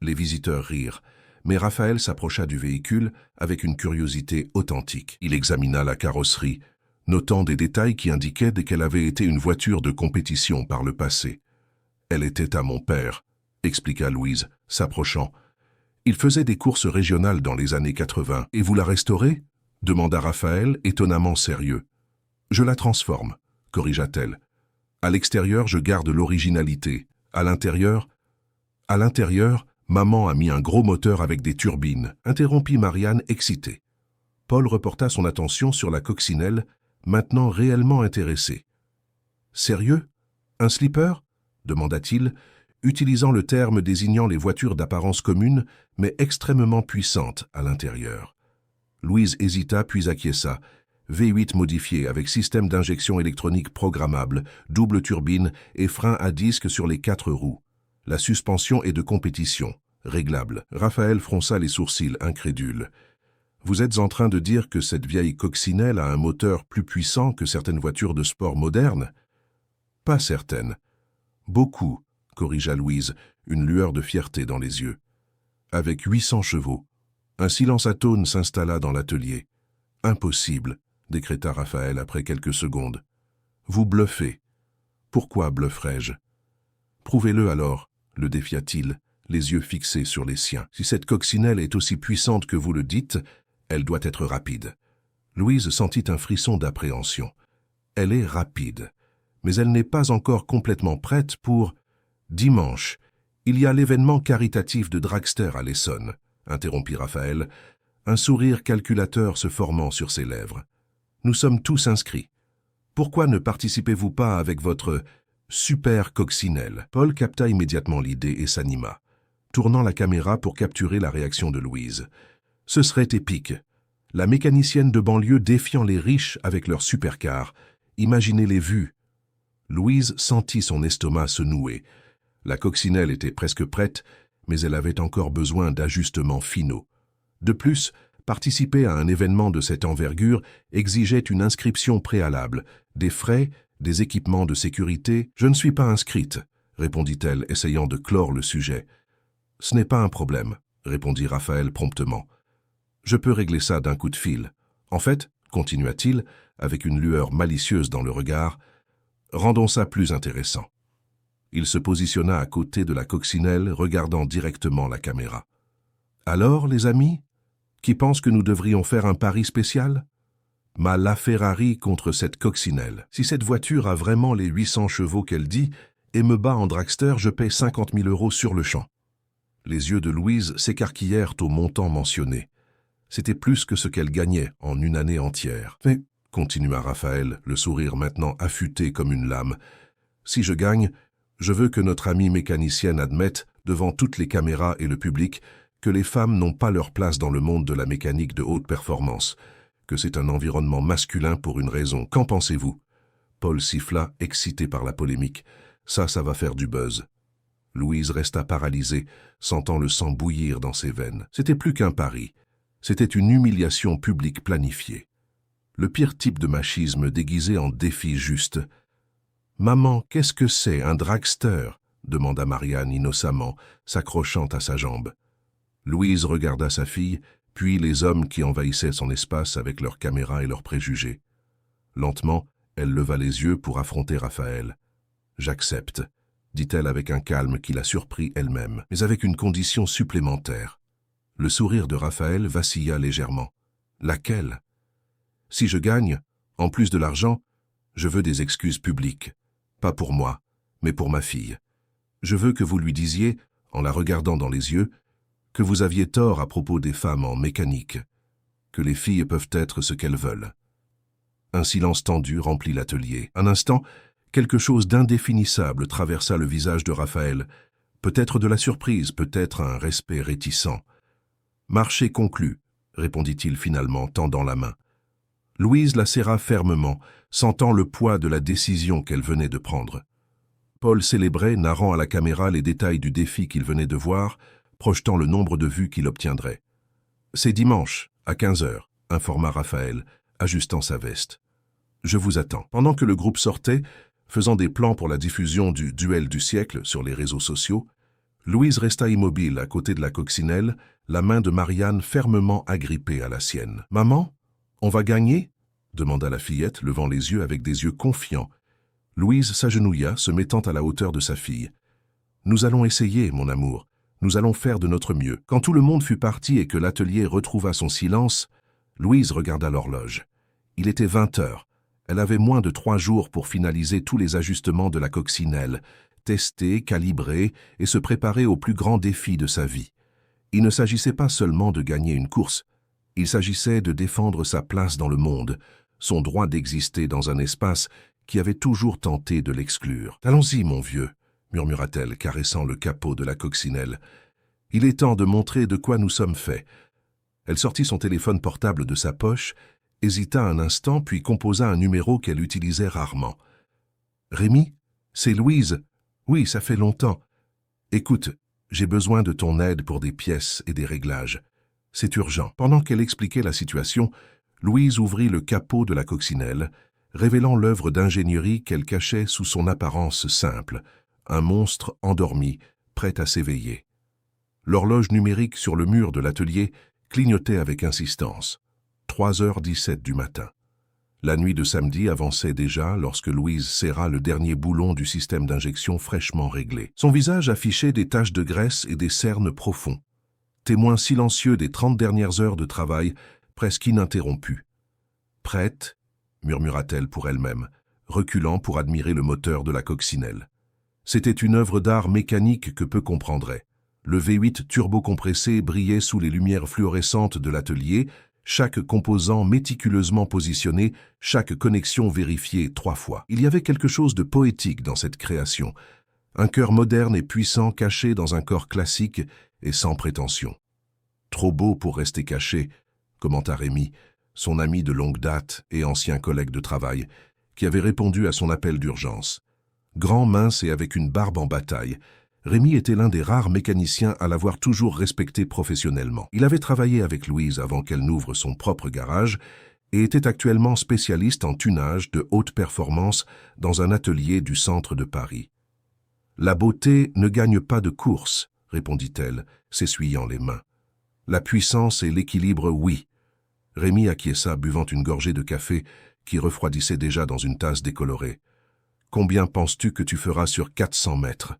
A: Les visiteurs rirent, mais Raphaël s'approcha du véhicule avec une curiosité authentique. Il examina la carrosserie, notant des détails qui indiquaient qu'elle avait été une voiture de compétition par le passé. « Elle était à mon père », expliqua Louise, s'approchant. « Il faisait des courses régionales dans les années 80. « Et vous la restaurez » demanda Raphaël, étonnamment sérieux. « Je la transforme », corrigea-t-elle. « À l'extérieur, je garde l'originalité. À l'intérieur, maman a mis un gros moteur avec des turbines, » interrompit Marianne excitée. Paul reporta son attention sur la coccinelle, maintenant réellement intéressé. « Sérieux? Un slipper ?» demanda-t-il, utilisant le terme désignant les voitures d'apparence commune, mais extrêmement puissantes à l'intérieur. Louise hésita puis acquiesça. V8 modifié avec système d'injection électronique programmable, double turbine et frein à disque sur les 4 roues. La suspension est de compétition, réglable. Raphaël fronça les sourcils, incrédule. « Vous êtes en train de dire que cette vieille coccinelle a un moteur plus puissant que certaines voitures de sport modernes ?»« Pas certaines. Beaucoup, » corrigea Louise, une lueur de fierté dans les yeux. « Avec 800 chevaux. » Un silence atone s'installa dans l'atelier. « Impossible, » décréta Raphaël après quelques secondes. « Vous bluffez. »« Pourquoi blufferais-je ?»« Prouvez-le alors, » le défia-t-il, les yeux fixés sur les siens. « Si cette coccinelle est aussi puissante que vous le dites, elle doit être rapide. » Louise sentit un frisson d'appréhension. « Elle est rapide, mais elle n'est pas encore complètement prête pour... »« Dimanche, il y a l'événement caritatif de Dragster à l'Essonne, » interrompit Raphaël, un sourire calculateur se formant sur ses lèvres. « Nous sommes tous inscrits. Pourquoi ne participez-vous pas avec votre super coccinelle ?» Paul capta immédiatement l'idée et s'anima, tournant la caméra pour capturer la réaction de Louise. Ce serait épique. La mécanicienne de banlieue défiant les riches avec leur supercar. Imaginez les vues. Louise sentit son estomac se nouer. La coccinelle était presque prête, mais elle avait encore besoin d'ajustements finaux. De plus, participer à un événement de cette envergure exigeait une inscription préalable, des frais, des équipements de sécurité. « Je ne suis pas inscrite, » répondit-elle, essayant de clore le sujet. « Ce n'est pas un problème, » répondit Raphaël promptement. « Je peux régler ça d'un coup de fil. En fait, » continua-t-il, avec une lueur malicieuse dans le regard, « rendons ça plus intéressant. » Il se positionna à côté de la coccinelle, regardant directement la caméra. « Alors, les amis, qui pensent que nous devrions faire un pari spécial ? Ma LaFerrari contre cette coccinelle. Si cette voiture a vraiment les 800 chevaux qu'elle dit et me bat en dragster, je paie 50 000 € sur le champ. » Les yeux de Louise s'écarquillèrent au montant mentionné. C'était plus que ce qu'elle gagnait en une année entière. « Mais, » continua Raphaël, le sourire maintenant affûté comme une lame, « si je gagne, je veux que notre amie mécanicienne admette, devant toutes les caméras et le public, que les femmes n'ont pas leur place dans le monde de la mécanique de haute performance, que c'est un environnement masculin pour une raison. Qu'en pensez-vous » Paul siffla, excité par la polémique. « Ça va faire du buzz. » Louise resta paralysée, sentant le sang bouillir dans ses veines. C'était plus qu'un pari. C'était une humiliation publique planifiée. Le pire type de machisme déguisé en défi juste. « Maman, qu'est-ce que c'est, un dragster ?» demanda Marianne innocemment, s'accrochant à sa jambe. Louise regarda sa fille, puis les hommes qui envahissaient son espace avec leurs caméras et leurs préjugés. Lentement, elle leva les yeux pour affronter Raphaël. « J'accepte, » dit-elle avec un calme qui la surprit elle-même, mais avec une condition supplémentaire. Le sourire de Raphaël vacilla légèrement. « Laquelle ? » « Si je gagne, en plus de l'argent, je veux des excuses publiques. Pas pour moi, mais pour ma fille. Je veux que vous lui disiez, en la regardant dans les yeux, que vous aviez tort à propos des femmes en mécanique, que les filles peuvent être ce qu'elles veulent. » Un silence tendu remplit l'atelier. Un instant, quelque chose d'indéfinissable traversa le visage de Raphaël, Peut-être de la surprise, peut-être un respect réticent. « Marché conclu », répondit-il finalement, tendant la main. Louise la serra fermement, sentant le poids de la décision qu'elle venait de prendre. Paul célébrait, narrant à la caméra les détails du défi qu'il venait de voir, projetant le nombre de vues qu'il obtiendrait. « C'est dimanche, à 15 heures, informa Raphaël, ajustant sa veste. « Je vous attends. » Pendant que le groupe sortait, faisant des plans pour la diffusion du duel du siècle sur les réseaux sociaux, Louise resta immobile à côté de la coccinelle, la main de Marianne fermement agrippée à la sienne. « Maman, on va gagner ?» demanda la fillette, levant les yeux avec des yeux confiants. Louise s'agenouilla, se mettant à la hauteur de sa fille. « Nous allons essayer, mon amour. Nous allons faire de notre mieux. » Quand tout le monde fut parti et que l'atelier retrouva son silence, Louise regarda l'horloge. Il était 20 heures. Elle avait moins de 3 jours pour finaliser tous les ajustements de la coccinelle, tester, calibrer et se préparer au plus grand défi de sa vie. Il ne s'agissait pas seulement de gagner une course. Il s'agissait de défendre sa place dans le monde, son droit d'exister dans un espace qui avait toujours tenté de l'exclure. « Allons-y, mon vieux », murmura-t-elle, caressant le capot de la coccinelle. « Il est temps de montrer de quoi nous sommes faits. » Elle sortit son téléphone portable de sa poche, hésita un instant, puis composa un numéro qu'elle utilisait rarement. « Rémi, c'est Louise. Oui, ça fait longtemps. Écoute, j'ai besoin de ton aide pour des pièces et des réglages. C'est urgent. » Pendant qu'elle expliquait la situation, Louise ouvrit le capot de la coccinelle, révélant l'œuvre d'ingénierie qu'elle cachait sous son apparence simple, un monstre endormi, prêt à s'éveiller. L'horloge numérique sur le mur de l'atelier clignotait avec insistance. 3h17 du matin. La nuit de samedi avançait déjà lorsque Louise serra le dernier boulon du système d'injection fraîchement réglé. Son visage affichait des taches de graisse et des cernes profonds, témoin silencieux des 30 dernières heures de travail presque ininterrompues. « Prête ?» murmura-t-elle pour elle-même, reculant pour admirer le moteur de la coccinelle. C'était une œuvre d'art mécanique que peu comprendraient. Le V8 turbocompressé brillait sous les lumières fluorescentes de l'atelier, chaque composant méticuleusement positionné, chaque connexion vérifiée 3 fois. Il y avait quelque chose de poétique dans cette création, un cœur moderne et puissant caché dans un corps classique et sans prétention. « Trop beau pour rester caché », commenta Rémi, son ami de longue date et ancien collègue de travail, qui avait répondu à son appel d'urgence. Grand, mince et avec une barbe en bataille, Rémi était l'un des rares mécaniciens à l'avoir toujours respecté professionnellement. Il avait travaillé avec Louise avant qu'elle n'ouvre son propre garage et était actuellement spécialiste en tunage de haute performance dans un atelier du centre de Paris. « La beauté ne gagne pas de course », répondit-elle, s'essuyant les mains. « La puissance et l'équilibre, oui. » Rémi acquiesça, buvant une gorgée de café qui refroidissait déjà dans une tasse décolorée. « Combien penses-tu que tu feras sur 400 mètres ?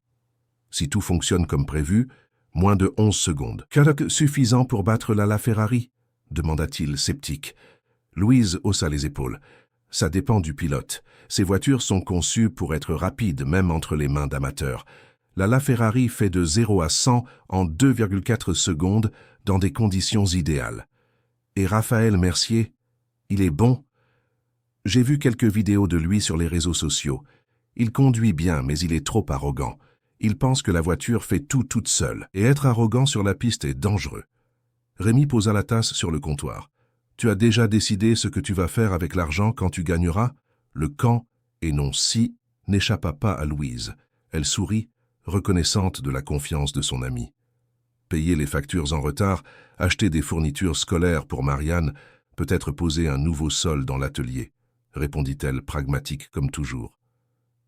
A: Si tout fonctionne comme prévu, moins de 11 secondes. « Qu'est-ce suffisant pour battre la LaFerrari ?» demanda-t-il, sceptique. Louise haussa les épaules. « Ça dépend du pilote. Ces voitures sont conçues pour être rapides, même entre les mains d'amateurs. La LaFerrari fait de 0 à 100 en 2,4 secondes dans des conditions idéales. Et Raphaël Mercier, il est bon. J'ai vu quelques vidéos de lui sur les réseaux sociaux. Il conduit bien, mais il est trop arrogant. Il pense que la voiture fait tout toute seule. Et être arrogant sur la piste est dangereux. » Rémi posa la tasse sur le comptoir. « Tu as déjà décidé ce que tu vas faire avec l'argent quand tu gagneras ?» Le quand, et non si, n'échappa pas à Louise. Elle sourit, reconnaissante de la confiance de son amie. Payer les factures en retard, acheter des fournitures scolaires pour Marianne, peut-être poser un nouveau sol dans l'atelier, répondit-elle pragmatique comme toujours.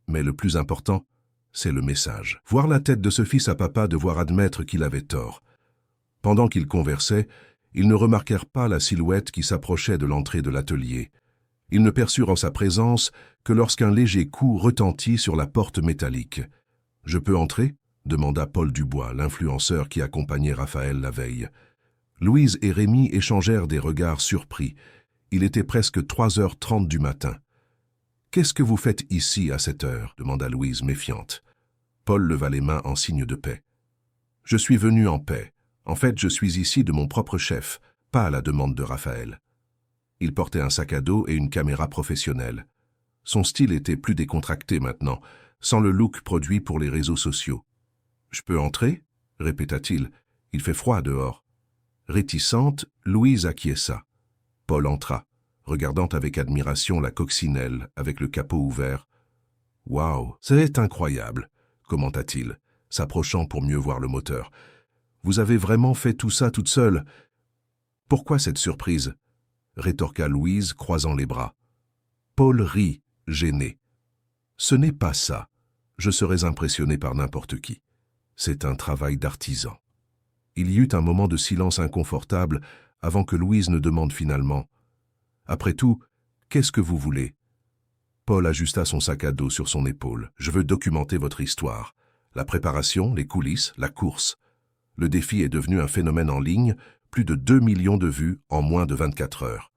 A: Mais le plus important, c'est le message. Voir la tête de ce fils à papa, devoir admettre qu'il avait tort. Pendant qu'ils conversaient, ils ne remarquèrent pas la silhouette qui s'approchait de l'entrée de l'atelier. Ils ne perçurent en sa présence que lorsqu'un léger coup retentit sur la porte métallique. « Je peux entrer ?» demanda Paul Dubois, l'influenceur qui accompagnait Raphaël la veille. Louise et Rémi échangèrent des regards surpris. Il était presque 3h30 du matin. « Qu'est-ce que vous faites ici à cette heure ?» demanda Louise méfiante. Paul leva les mains en signe de paix. « Je suis venu en paix. En fait, je suis ici de mon propre chef, pas à la demande de Raphaël. » Il portait un sac à dos et une caméra professionnelle. Son style était plus décontracté maintenant, sans le look produit pour les réseaux sociaux. « Je peux entrer » répéta-t-il. « Il fait froid dehors. » Réticente, Louise acquiesça. Paul entra, regardant avec admiration la coccinelle avec le capot ouvert. « Waouh, c'est incroyable !» commenta-t-il, s'approchant pour mieux voir le moteur. « Vous avez vraiment fait tout ça toute seule ?»« Pourquoi cette surprise ?» rétorqua Louise, croisant les bras. Paul rit, gêné. « Ce n'est pas ça. Je serais impressionné par n'importe qui. C'est un travail d'artisan. » Il y eut un moment de silence inconfortable avant que Louise ne demande finalement « Après tout, qu'est-ce que vous voulez ?» Paul ajusta son sac à dos sur son épaule. « Je veux documenter votre histoire. La préparation, les coulisses, la course. Le défi est devenu un phénomène en ligne, plus de 2 millions de vues en moins de 24 heures.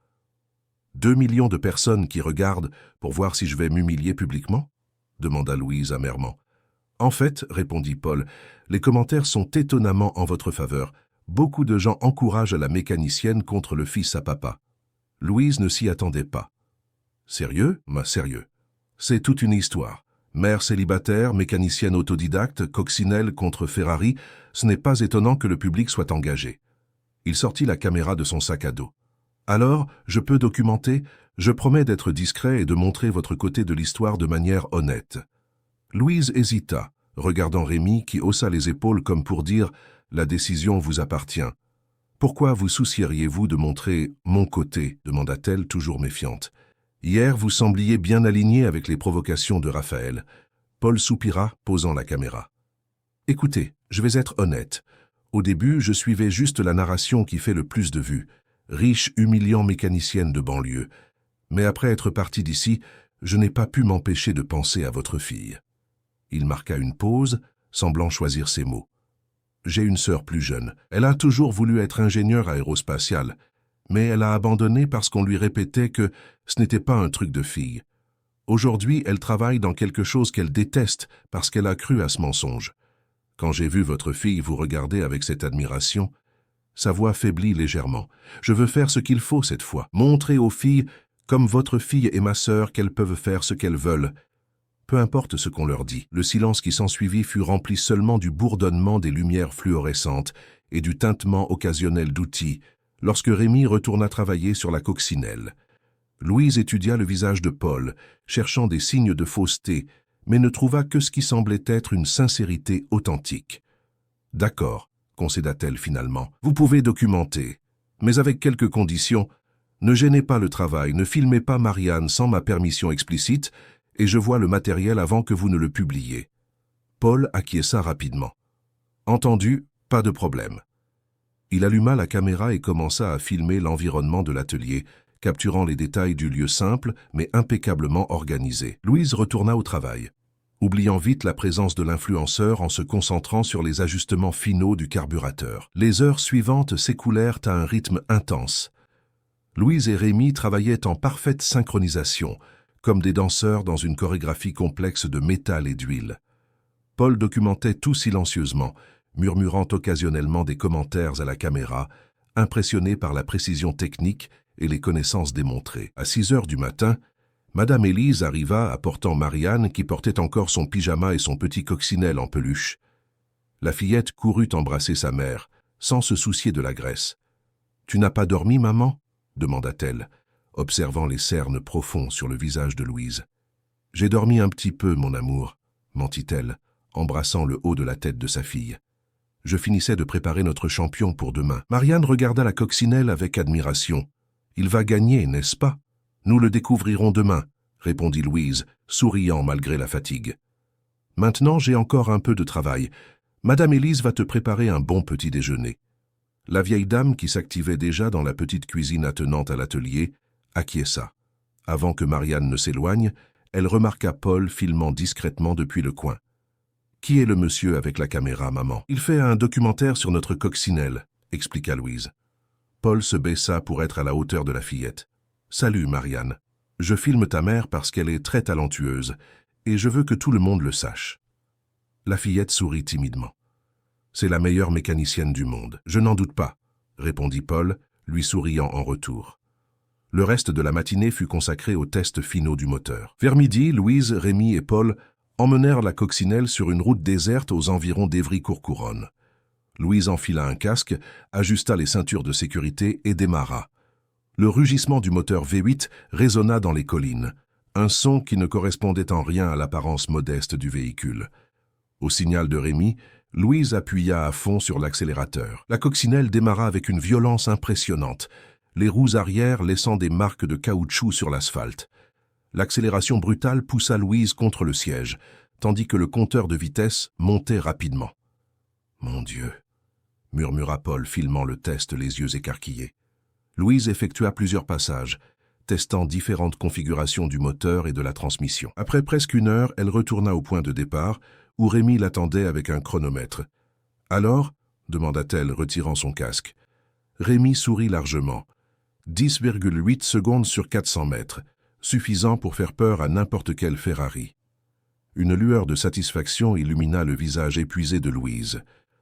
A: 2 millions de personnes qui regardent pour voir si je vais m'humilier publiquement ?» demanda Louise amèrement. « En fait, répondit Paul, les commentaires sont étonnamment en votre faveur. Beaucoup de gens encouragent la mécanicienne contre le fils à papa. » Louise ne s'y attendait pas. « Sérieux ? Sérieux. C'est toute une histoire. Mère célibataire, mécanicienne autodidacte, coccinelle contre Ferrari, ce n'est pas étonnant que le public soit engagé. » Il sortit la caméra de son sac à dos. « Alors, je peux documenter, je promets d'être discret et de montrer votre côté de l'histoire de manière honnête. » Louise hésita, regardant Rémi qui haussa les épaules comme pour dire « La décision vous appartient. » « Pourquoi vous soucieriez-vous de montrer mon côté ?» demanda-t-elle, toujours méfiante. « Hier, vous sembliez bien aligné avec les provocations de Raphaël. » Paul soupira, posant la caméra. « Écoutez, je vais être honnête. Au début, je suivais juste la narration qui fait le plus de vues. Riche, humiliant mécanicienne de banlieue. Mais après être parti d'ici, je n'ai pas pu m'empêcher de penser à votre fille. » Il marqua une pause, semblant choisir ses mots. « J'ai une sœur plus jeune. Elle a toujours voulu être ingénieure aérospatiale, mais elle a abandonné parce qu'on lui répétait que ce n'était pas un truc de fille. Aujourd'hui, elle travaille dans quelque chose qu'elle déteste parce qu'elle a cru à ce mensonge. Quand j'ai vu votre fille vous regarder avec cette admiration, sa voix faiblit légèrement. Je veux faire ce qu'il faut cette fois, montrer aux filles, comme votre fille et ma sœur, qu'elles peuvent faire ce qu'elles veulent. Peu importe ce qu'on leur dit, le silence qui s'ensuivit fut rempli seulement du bourdonnement des lumières fluorescentes et du tintement occasionnel d'outils, lorsque Rémi retourna travailler sur la coccinelle. Louise étudia le visage de Paul, cherchant des signes de fausseté, mais ne trouva que ce qui semblait être une sincérité authentique. « D'accord, » concéda-t-elle finalement, « vous pouvez documenter, mais avec quelques conditions. Ne gênez pas le travail, ne filmez pas Marianne sans ma permission explicite, et je vois le matériel avant que vous ne le publiez. » Paul acquiesça rapidement. « Entendu, pas de problème. » Il alluma la caméra et commença à filmer l'environnement de l'atelier, capturant les détails du lieu simple mais impeccablement organisé. Louise retourna au travail, oubliant vite la présence de l'influenceur en se concentrant sur les ajustements finaux du carburateur. Les heures suivantes s'écoulèrent à un rythme intense. Louise et Rémi travaillaient en parfaite synchronisation, comme des danseurs dans une chorégraphie complexe de métal et d'huile. Paul documentait tout silencieusement, murmurant occasionnellement des commentaires à la caméra, impressionné par la précision technique et les connaissances démontrées. À 6 heures du matin, Madame Élise arriva apportant Marianne qui portait encore son pyjama et son petit coccinelle en peluche. La fillette courut embrasser sa mère, sans se soucier de la graisse. « Tu n'as pas dormi, maman ?» demanda-t-elle, observant les cernes profonds sur le visage de Louise. « J'ai dormi un petit peu, mon amour, » mentit-elle, embrassant le haut de la tête de sa fille. « Je finissais de préparer notre champion pour demain. » Marianne regarda la coccinelle avec admiration. « Il va gagner, n'est-ce pas? Nous le découvrirons demain, » répondit Louise, souriant malgré la fatigue. « Maintenant, j'ai encore un peu de travail. Madame Élise va te préparer un bon petit déjeuner. » La vieille dame, qui s'activait déjà dans la petite cuisine attenante à l'atelier, acquiesça. Avant que Marianne ne s'éloigne, elle remarqua Paul filmant discrètement depuis le coin. « Qui est le monsieur avec la caméra, maman ? » « Il fait un documentaire sur notre coccinelle, » expliqua Louise. Paul se baissa pour être à la hauteur de la fillette. « Salut, Marianne. Je filme ta mère parce qu'elle est très talentueuse, et je veux que tout le monde le sache. » La fillette sourit timidement. « C'est la meilleure mécanicienne du monde, je n'en doute pas, » répondit Paul, lui souriant en retour. Le reste de la matinée fut consacré aux tests finaux du moteur. Vers midi, Louise, Rémi et Paul emmenèrent la coccinelle sur une route déserte aux environs d'Évry-Courcouronnes. Louise enfila un casque, ajusta les ceintures de sécurité et démarra. Le rugissement du moteur V8 résonna dans les collines, un son qui ne correspondait en rien à l'apparence modeste du véhicule. Au signal de Rémi, Louise appuya à fond sur l'accélérateur. La coccinelle démarra avec une violence impressionnante, les roues arrière laissant des marques de caoutchouc sur l'asphalte. L'accélération brutale poussa Louise contre le siège, tandis que le compteur de vitesse montait rapidement. « Mon Dieu !» murmura Paul, filmant le test les yeux écarquillés. Louise effectua plusieurs passages, testant différentes configurations du moteur et de la transmission. Après presque 1 heure, elle retourna au point de départ, où Rémi l'attendait avec un chronomètre. « Alors ?» demanda-t-elle, retirant son casque. Rémi sourit largement. 10,8 secondes sur 400 mètres, suffisant pour faire peur à n'importe quel Ferrari. Une lueur de satisfaction illumina le visage épuisé de Louise.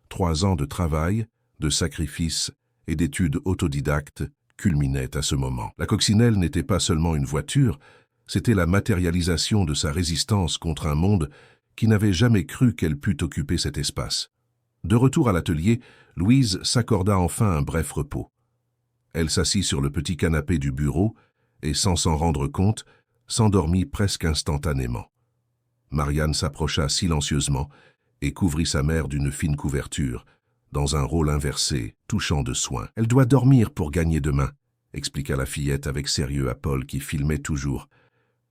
A: 3 ans de travail, de sacrifice et d'études autodidactes culminaient à ce moment. La coccinelle n'était pas seulement une voiture, c'était la matérialisation de sa résistance contre un monde qui n'avait jamais cru qu'elle pût occuper cet espace. De retour à l'atelier, Louise s'accorda enfin un bref repos. Elle s'assit sur le petit canapé du bureau et, sans s'en rendre compte, s'endormit presque instantanément. Marianne s'approcha silencieusement et couvrit sa mère d'une fine couverture, dans un rôle inversé, touchant de soin. « Elle doit dormir pour gagner demain », expliqua la fillette avec sérieux à Paul qui filmait toujours.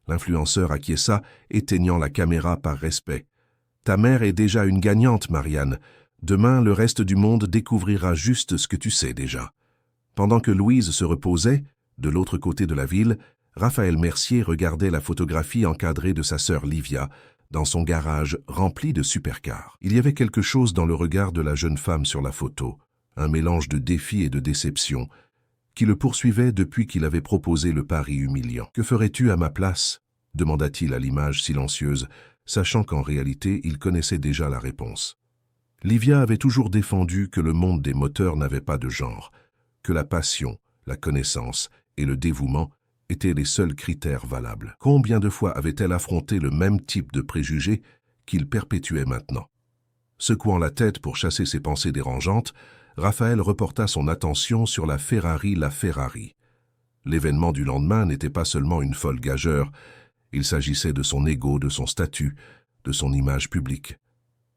A: L'influenceur acquiesça, éteignant la caméra par respect. « Ta mère est déjà une gagnante, Marianne. Demain, le reste du monde découvrira juste ce que tu sais déjà. » Pendant que Louise se reposait, de l'autre côté de la ville, Raphaël Mercier regardait la photographie encadrée de sa sœur Livia, dans son garage rempli de supercars. Il y avait quelque chose dans le regard de la jeune femme sur la photo, un mélange de défi et de déception, qui le poursuivait depuis qu'il avait proposé le pari humiliant. « Que ferais-tu à ma place ?» demanda-t-il à l'image silencieuse, sachant qu'en réalité il connaissait déjà la réponse. Livia avait toujours défendu que le monde des moteurs n'avait pas de genre, que la passion, la connaissance et le dévouement étaient les seuls critères valables. Combien de fois avait-elle affronté le même type de préjugés qu'il perpétuait maintenant? Secouant la tête pour chasser ses pensées dérangeantes, Raphaël reporta son attention sur la Ferrari LaFerrari. L'événement du lendemain n'était pas seulement une folle gageure, il s'agissait de son ego, de son statut, de son image publique.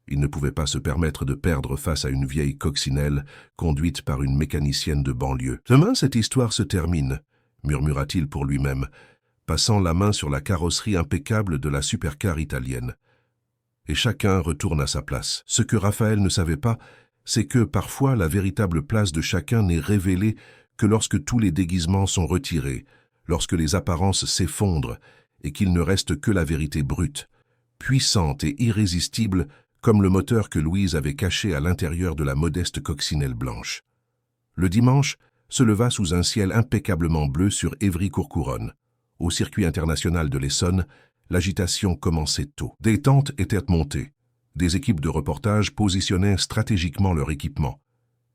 A: Il ne pouvait pas se permettre de perdre face à une vieille coccinelle conduite par une mécanicienne de banlieue. « Demain, cette histoire se termine », murmura-t-il pour lui-même, passant la main sur la carrosserie impeccable de la supercar italienne. Et chacun retourne à sa place. Ce que Raphaël ne savait pas, c'est que parfois la véritable place de chacun n'est révélée que lorsque tous les déguisements sont retirés, lorsque les apparences s'effondrent et qu'il ne reste que la vérité brute, puissante et irrésistible comme le moteur que Louise avait caché à l'intérieur de la modeste coccinelle blanche. Le dimanche se leva sous un ciel impeccablement bleu sur Évry-Courcouronnes. Au circuit international de l'Essonne, l'agitation commençait tôt. Des tentes étaient montées, des équipes de reportage positionnaient stratégiquement leur équipement,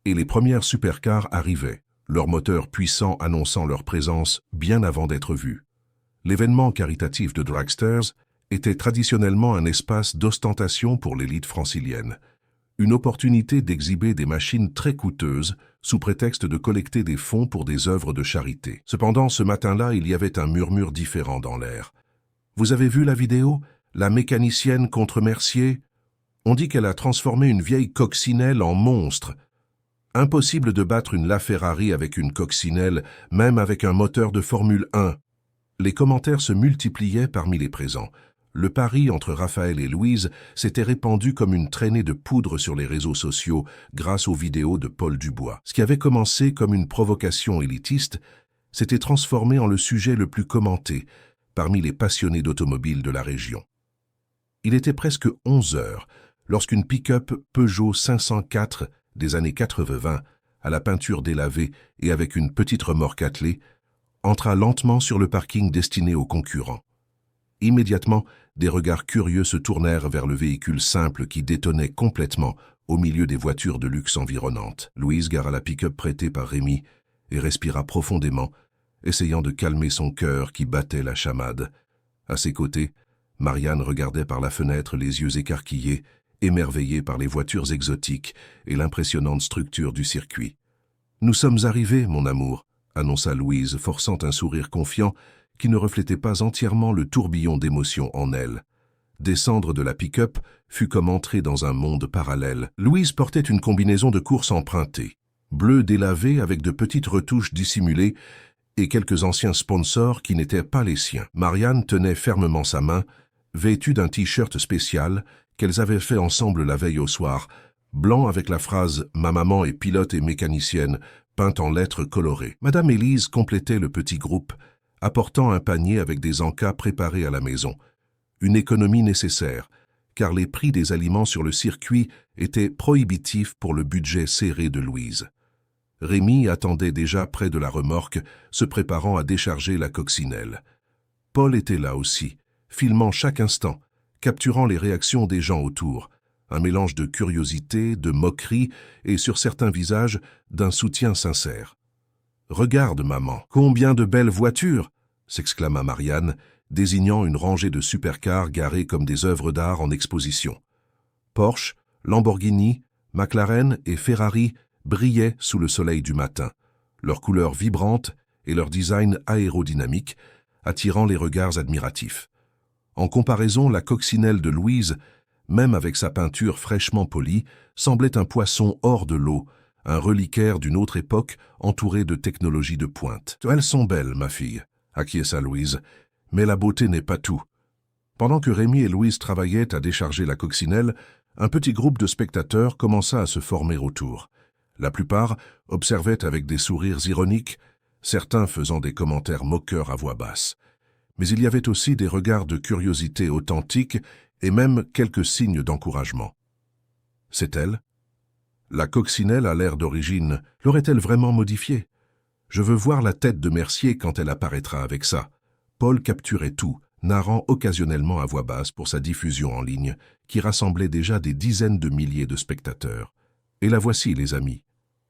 A: et les premières supercars arrivaient, leurs moteurs puissants annonçant leur présence bien avant d'être vus. L'événement caritatif de Dragsters était traditionnellement un espace d'ostentation pour l'élite francilienne, une opportunité d'exhiber des machines très coûteuses sous prétexte de collecter des fonds pour des œuvres de charité. Cependant, ce matin-là, il y avait un murmure différent dans l'air. « Vous avez vu la vidéo? La mécanicienne contre Mercier? On dit qu'elle a transformé une vieille coccinelle en monstre. Impossible de battre une LaFerrari avec une coccinelle, même avec un moteur de Formule 1. » Les commentaires se multipliaient parmi les présents. Le pari entre Raphaël et Louise s'était répandu comme une traînée de poudre sur les réseaux sociaux grâce aux vidéos de Paul Dubois. Ce qui avait commencé comme une provocation élitiste s'était transformé en le sujet le plus commenté parmi les passionnés d'automobiles de la région. Il était presque 11 heures lorsqu'une pick-up Peugeot 504 des années 80, à la peinture délavée et avec une petite remorque attelée, entra lentement sur le parking destiné aux concurrents. Immédiatement, des regards curieux se tournèrent vers le véhicule simple qui détonnait complètement au milieu des voitures de luxe environnantes. Louise gara la pick-up prêtée par Rémi et respira profondément, essayant de calmer son cœur qui battait la chamade. À ses côtés, Marianne regardait par la fenêtre les yeux écarquillés, émerveillée par les voitures exotiques et l'impressionnante structure du circuit. « Nous sommes arrivés, mon amour », annonça Louise, forçant un sourire confiant qui ne reflétait pas entièrement le tourbillon d'émotions en elle. Descendre de la pick-up fut comme entrer dans un monde parallèle. Louise portait une combinaison de course empruntée, bleu délavé avec de petites retouches dissimulées et quelques anciens sponsors qui n'étaient pas les siens. Marianne tenait fermement sa main, vêtue d'un t-shirt spécial qu'elles avaient fait ensemble la veille au soir, blanc avec la phrase « Ma maman est pilote et mécanicienne » peinte en lettres colorées. Madame Élise complétait le petit groupe, apportant un panier avec des encas préparés à la maison. Une économie nécessaire, car les prix des aliments sur le circuit étaient prohibitifs pour le budget serré de Louise. Rémi attendait déjà près de la remorque, se préparant à décharger la coccinelle. Paul était là aussi, filmant chaque instant, capturant les réactions des gens autour, un mélange de curiosité, de moquerie et, sur certains visages, d'un soutien sincère. « Regarde, maman, combien de belles voitures !» s'exclama Marianne, désignant une rangée de supercars garés comme des œuvres d'art en exposition. Porsche, Lamborghini, McLaren et Ferrari brillaient sous le soleil du matin, leurs couleurs vibrantes et leur design aérodynamique attirant les regards admiratifs. En comparaison, la coccinelle de Louise, même avec sa peinture fraîchement polie, semblait un poisson hors de l'eau, un reliquaire d'une autre époque entouré de technologies de pointe. « Elles sont belles, ma fille », acquiesça Louise, « mais la beauté n'est pas tout. » Pendant que Rémi et Louise travaillaient à décharger la coccinelle, un petit groupe de spectateurs commença à se former autour. La plupart observaient avec des sourires ironiques, certains faisant des commentaires moqueurs à voix basse. Mais il y avait aussi des regards de curiosité authentique et même quelques signes d'encouragement. C'est elle? La coccinelle à l'air d'origine, l'aurait-elle vraiment modifiée? Je veux voir la tête de Mercier quand elle apparaîtra avec ça. Paul capturait tout, narrant occasionnellement à voix basse pour sa diffusion en ligne, qui rassemblait déjà des dizaines de milliers de spectateurs. Et la voici, les amis.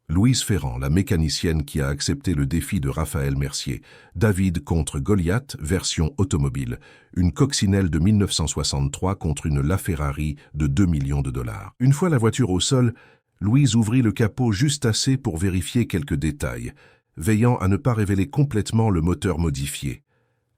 A: Louise Ferrand, la mécanicienne qui a accepté le défi de Raphaël Mercier. David contre Goliath, version automobile. Une coccinelle de 1963 contre une LaFerrari de 2 millions de dollars. Une fois la voiture au sol, Louise ouvrit le capot juste assez pour vérifier quelques détails, veillant à ne pas révéler complètement le moteur modifié.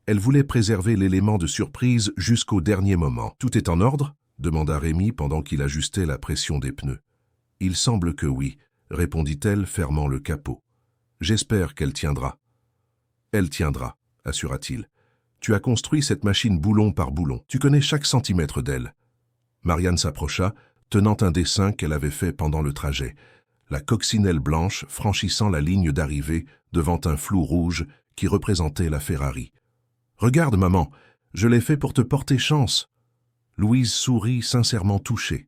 A: Elle voulait préserver l'élément de surprise jusqu'au dernier moment. « Tout est en ordre ?» demanda Rémi pendant qu'il ajustait la pression des pneus. « Il semble que oui », répondit-elle, fermant le capot. « J'espère qu'elle tiendra. »« Elle tiendra », assura-t-il. « Tu as construit cette machine boulon par boulon. Tu connais chaque centimètre d'elle. » Marianne s'approcha, tenant un dessin qu'elle avait fait pendant le trajet. La coccinelle blanche franchissant la ligne d'arrivée devant un flou rouge qui représentait la Ferrari. « Regarde, maman, je l'ai fait pour te porter chance. » Louise sourit sincèrement touchée.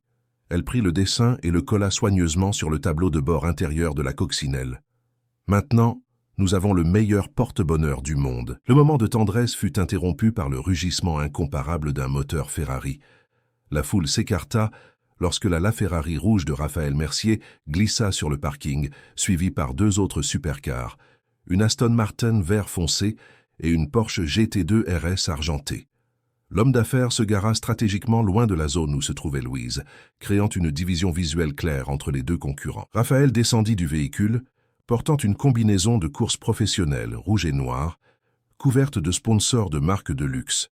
A: Elle prit le dessin et le colla soigneusement sur le tableau de bord intérieur de la coccinelle. « Maintenant, nous avons le meilleur porte-bonheur du monde. » Le moment de tendresse fut interrompu par le rugissement incomparable d'un moteur Ferrari. La foule s'écarta lorsque la LaFerrari rouge de Raphaël Mercier glissa sur le parking, suivie par deux autres supercars, une Aston Martin vert foncé et une Porsche GT2 RS argentée. L'homme d'affaires se gara stratégiquement loin de la zone où se trouvait Louise, créant une division visuelle claire entre les deux concurrents. Raphaël descendit du véhicule, portant une combinaison de course professionnelle rouge et noire, couverte de sponsors de marques de luxe.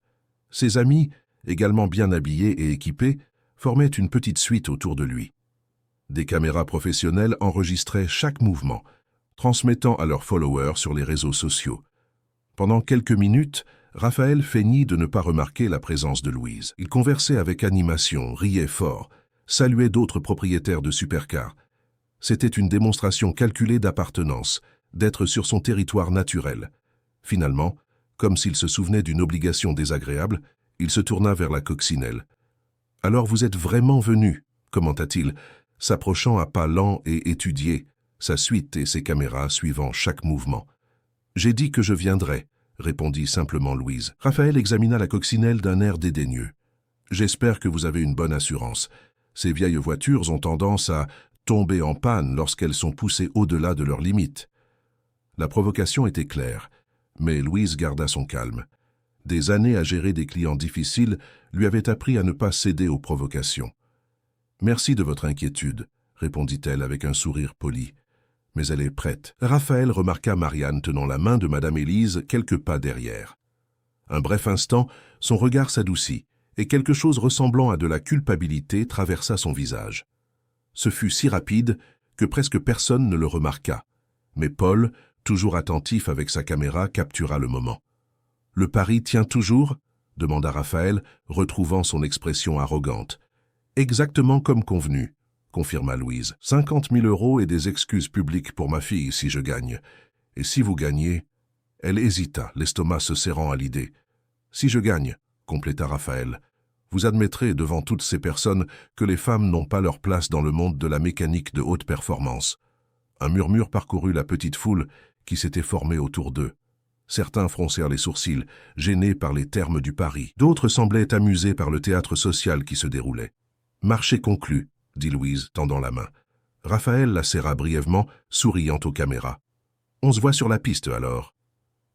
A: Ses amis, également bien habillés et équipés, formaient une petite suite autour de lui. Des caméras professionnelles enregistraient chaque mouvement, transmettant à leurs followers sur les réseaux sociaux. Pendant quelques minutes, Raphaël feignit de ne pas remarquer la présence de Louise. Il conversait avec animation, riait fort, saluait d'autres propriétaires de supercars. C'était une démonstration calculée d'appartenance, d'être sur son territoire naturel. Finalement, comme s'il se souvenait d'une obligation désagréable, il se tourna vers la coccinelle. « Alors vous êtes vraiment venu ?» commenta-t-il, s'approchant à pas lents et étudiés, sa suite et ses caméras suivant chaque mouvement. « J'ai dit que je viendrais », répondit simplement Louise. Raphaël examina la coccinelle d'un air dédaigneux. « J'espère que vous avez une bonne assurance. Ces vieilles voitures ont tendance à tomber en panne lorsqu'elles sont poussées au-delà de leurs limites. » La provocation était claire, mais Louise garda son calme. Des années à gérer des clients difficiles lui avaient appris à ne pas céder aux provocations. « Merci de votre inquiétude », répondit-elle avec un sourire poli. « Mais elle est prête. » Raphaël remarqua Marianne tenant la main de Madame Élise quelques pas derrière. Un bref instant, son regard s'adoucit, et quelque chose ressemblant à de la culpabilité traversa son visage. Ce fut si rapide que presque personne ne le remarqua. Mais Paul, toujours attentif avec sa caméra, captura le moment. « Le pari tient toujours ?» demanda Raphaël, retrouvant son expression arrogante. « Exactement comme convenu, » confirma Louise. « 50 000 € et des excuses publiques pour ma fille si je gagne. Et si vous gagnez… » Elle hésita, l'estomac se serrant à l'idée. « Si je gagne, » compléta Raphaël, « vous admettrez devant toutes ces personnes que les femmes n'ont pas leur place dans le monde de la mécanique de haute performance. » Un murmure parcourut la petite foule qui s'était formée autour d'eux. Certains froncèrent les sourcils, gênés par les termes du pari. D'autres semblaient amusés par le théâtre social qui se déroulait. « Marché conclu », dit Louise, tendant la main. Raphaël la serra brièvement, souriant aux caméras. « On se voit sur la piste, alors ?»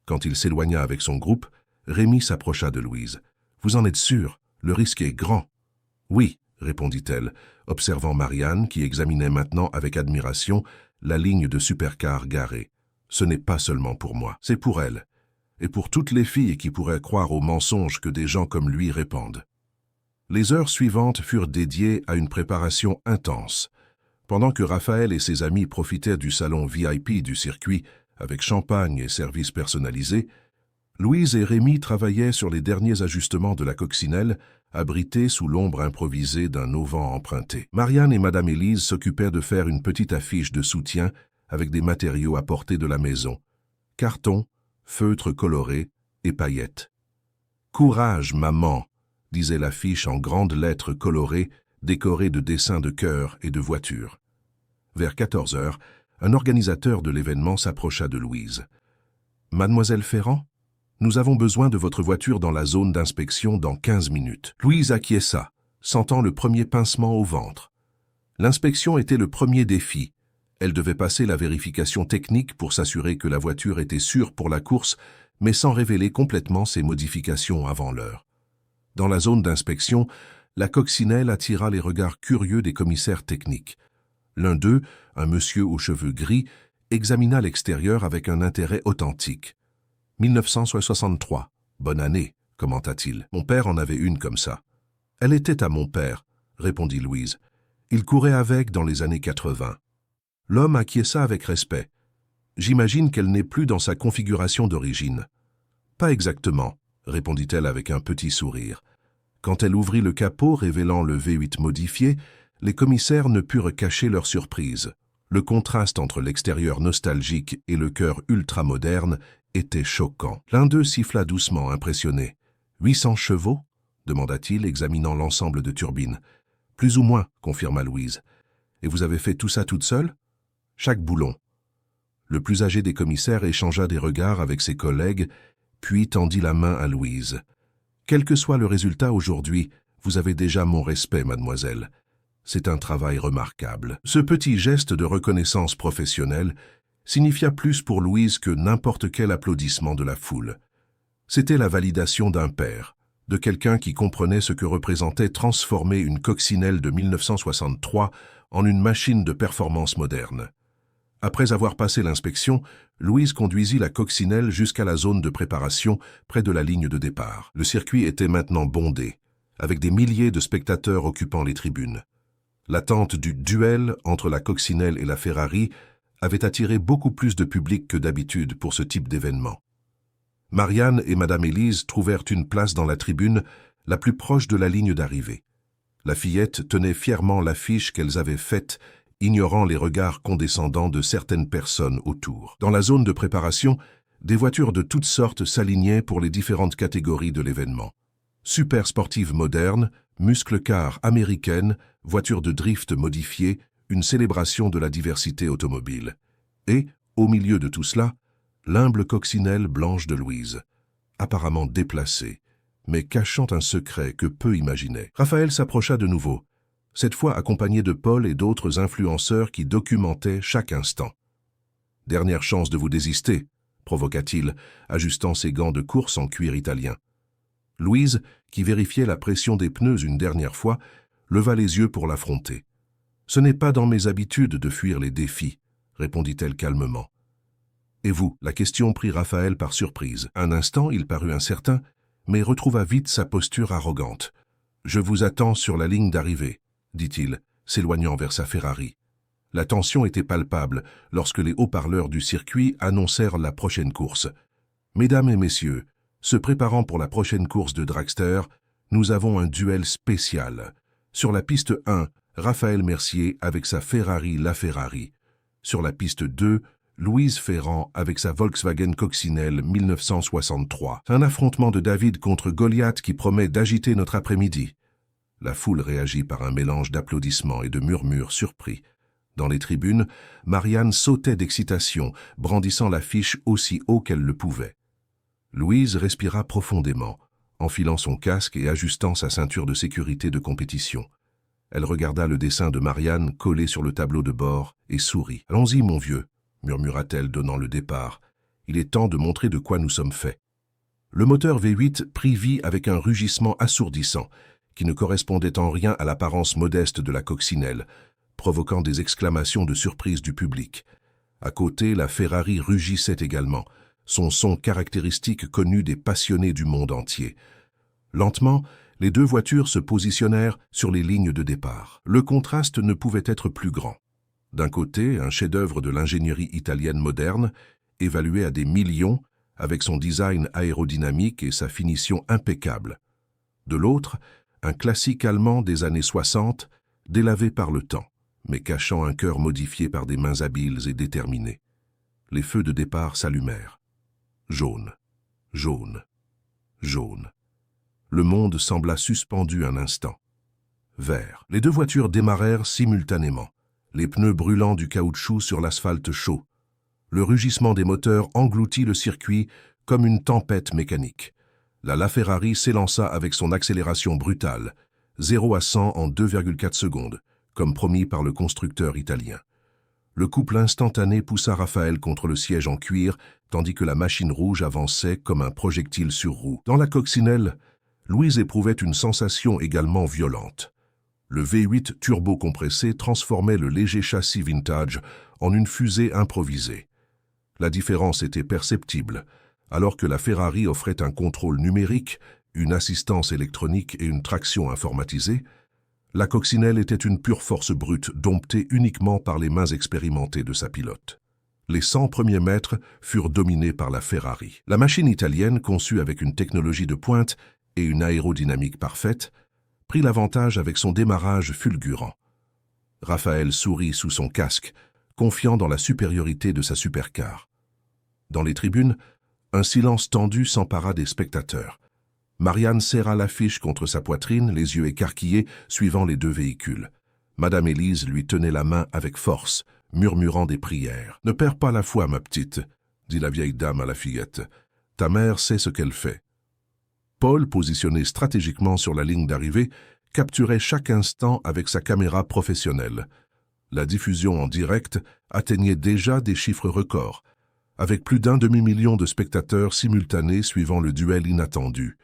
A: Quand il s'éloigna avec son groupe, Rémi s'approcha de Louise. « Vous en êtes sûre? Le risque est grand. »« Oui, » répondit-elle, observant Marianne qui examinait maintenant avec admiration la ligne de supercars garée. « Ce n'est pas seulement pour moi, c'est pour elle, et pour toutes les filles qui pourraient croire aux mensonges que des gens comme lui répandent. » Les heures suivantes furent dédiées à une préparation intense. Pendant que Raphaël et ses amis profitaient du salon VIP du circuit, avec champagne et services personnalisés, Louise et Rémi travaillaient sur les derniers ajustements de la coccinelle, abrités sous l'ombre improvisée d'un auvent emprunté. Marianne et Madame Élise s'occupaient de faire une petite affiche de soutien avec des matériaux apportés de la maison. Carton, feutres colorés et paillettes. « Courage, maman !» disait l'affiche en grandes lettres colorées, décorées de dessins de cœurs et de voitures. Vers 14 heures, un organisateur de l'événement s'approcha de Louise. « Mademoiselle Ferrand, nous avons besoin de votre voiture dans la zone d'inspection dans 15 minutes. » Louise acquiesça, sentant le premier pincement au ventre. L'inspection était le premier défi. Elle devait passer la vérification technique pour s'assurer que la voiture était sûre pour la course, mais sans révéler complètement ses modifications avant l'heure. Dans la zone d'inspection, la coccinelle attira les regards curieux des commissaires techniques. L'un d'eux, un monsieur aux cheveux gris, examina l'extérieur avec un intérêt authentique. « 1963, bonne année, commenta-t-il. Mon père en avait une comme ça. »« Elle était à mon père, » répondit Louise. « Il courait avec dans les années 80. » L'homme acquiesça avec respect. « J'imagine qu'elle n'est plus dans sa configuration d'origine. »« Pas exactement, » répondit-elle avec un petit sourire. Quand elle ouvrit le capot révélant le V8 modifié, les commissaires ne purent cacher leur surprise. Le contraste entre l'extérieur nostalgique et le cœur ultramoderne était choquant. L'un d'eux siffla doucement, impressionné. « 800 chevaux ?» demanda-t-il, examinant l'ensemble de turbines. « Plus ou moins, » confirma Louise. « Et vous avez fait tout ça toute seule ?»« Chaque boulon. » Le plus âgé des commissaires échangea des regards avec ses collègues, puis tendit la main à Louise. « Quel que soit le résultat aujourd'hui, vous avez déjà mon respect, mademoiselle. C'est un travail remarquable. » Ce petit geste de reconnaissance professionnelle signifia plus pour Louise que n'importe quel applaudissement de la foule. C'était la validation d'un père, de quelqu'un qui comprenait ce que représentait transformer une coccinelle de 1963 en une machine de performance moderne. Après avoir passé l'inspection, Louise conduisit la coccinelle jusqu'à la zone de préparation près de la ligne de départ. Le circuit était maintenant bondé, avec des milliers de spectateurs occupant les tribunes. L'attente du duel entre la coccinelle et la Ferrari avait attiré beaucoup plus de public que d'habitude pour ce type d'événement. Marianne et Madame Élise trouvèrent une place dans la tribune la plus proche de la ligne d'arrivée. La fillette tenait fièrement l'affiche qu'elles avaient faite, ignorant les regards condescendants de certaines personnes autour. Dans la zone de préparation, des voitures de toutes sortes s'alignaient pour les différentes catégories de l'événement. Super sportives modernes, muscle-car américaines, voitures de drift modifiées, une célébration de la diversité automobile. Et, au milieu de tout cela, l'humble coccinelle blanche de Louise, apparemment déplacée, mais cachant un secret que peu imaginaient. Raphaël s'approcha de nouveau, cette fois accompagné de Paul et d'autres influenceurs qui documentaient chaque instant. « Dernière chance de vous désister », provoqua-t-il, ajustant ses gants de course en cuir italien. Louise, qui vérifiait la pression des pneus une dernière fois, leva les yeux pour l'affronter. « Ce n'est pas dans mes habitudes de fuir les défis, » répondit-elle calmement. « Et vous ?» La question prit Raphaël par surprise. Un instant, il parut incertain, mais retrouva vite sa posture arrogante. « Je vous attends sur la ligne d'arrivée, » dit-il, s'éloignant vers sa Ferrari. La tension était palpable lorsque les haut-parleurs du circuit annoncèrent la prochaine course. « Mesdames et messieurs, se préparant pour la prochaine course de dragster, nous avons un duel spécial. Sur la piste 1, Raphaël Mercier avec sa Ferrari LaFerrari. Sur la piste 2, Louise Ferrand avec sa Volkswagen Coccinelle 1963. Un affrontement de David contre Goliath qui promet d'agiter notre après-midi. » La foule réagit par un mélange d'applaudissements et de murmures surpris. Dans les tribunes, Marianne sautait d'excitation, brandissant l'affiche aussi haut qu'elle le pouvait. Louise respira profondément, enfilant son casque et ajustant sa ceinture de sécurité de compétition. Elle regarda le dessin de Marianne collé sur le tableau de bord et sourit. « Allons-y, mon vieux », murmura-t-elle donnant le départ. « Il est temps de montrer de quoi nous sommes faits. » Le moteur V8 prit vie avec un rugissement assourdissant, qui ne correspondait en rien à l'apparence modeste de la coccinelle, provoquant des exclamations de surprise du public. À côté, la Ferrari rugissait également, son son caractéristique connu des passionnés du monde entier. Lentement, les deux voitures se positionnèrent sur les lignes de départ. Le contraste ne pouvait être plus grand. D'un côté, un chef-d'œuvre de l'ingénierie italienne moderne, évalué à des millions, avec son design aérodynamique et sa finition impeccable. De l'autre, un classique allemand des années 60, délavé par le temps, mais cachant un cœur modifié par des mains habiles et déterminées. Les feux de départ s'allumèrent. Jaune, jaune, jaune. Le monde sembla suspendu un instant. Vert. Les deux voitures démarrèrent simultanément, les pneus brûlant du caoutchouc sur l'asphalte chaud. Le rugissement des moteurs engloutit le circuit comme une tempête mécanique. La LaFerrari s'élança avec son accélération brutale, 0 à 100 en 2,4 secondes, comme promis par le constructeur italien. Le couple instantané poussa Raphaël contre le siège en cuir, tandis que la machine rouge avançait comme un projectile sur roue. Dans la coccinelle, Louise éprouvait une sensation également violente. Le V8 turbo-compressé transformait le léger châssis vintage en une fusée improvisée. La différence était perceptible, alors que la Ferrari offrait un contrôle numérique, une assistance électronique et une traction informatisée. La coccinelle était une pure force brute, domptée uniquement par les mains expérimentées de sa pilote. Les 100 premiers mètres furent dominés par la Ferrari. La machine italienne, conçue avec une technologie de pointe et une aérodynamique parfaite, prit l'avantage avec son démarrage fulgurant. Raphaël sourit sous son casque, confiant dans la supériorité de sa supercar. Dans les tribunes, un silence tendu s'empara des spectateurs. Marianne serra l'affiche contre sa poitrine, les yeux écarquillés, suivant les deux véhicules. Madame Élise lui tenait la main avec force, murmurant des prières. « Ne perds pas la foi, ma petite, » dit la vieille dame à la fillette. « Ta mère sait ce qu'elle fait. » Paul, positionné stratégiquement sur la ligne d'arrivée, capturait chaque instant avec sa caméra professionnelle. La diffusion en direct atteignait déjà des chiffres records, avec plus d'1 demi-million de spectateurs simultanés suivant le duel inattendu.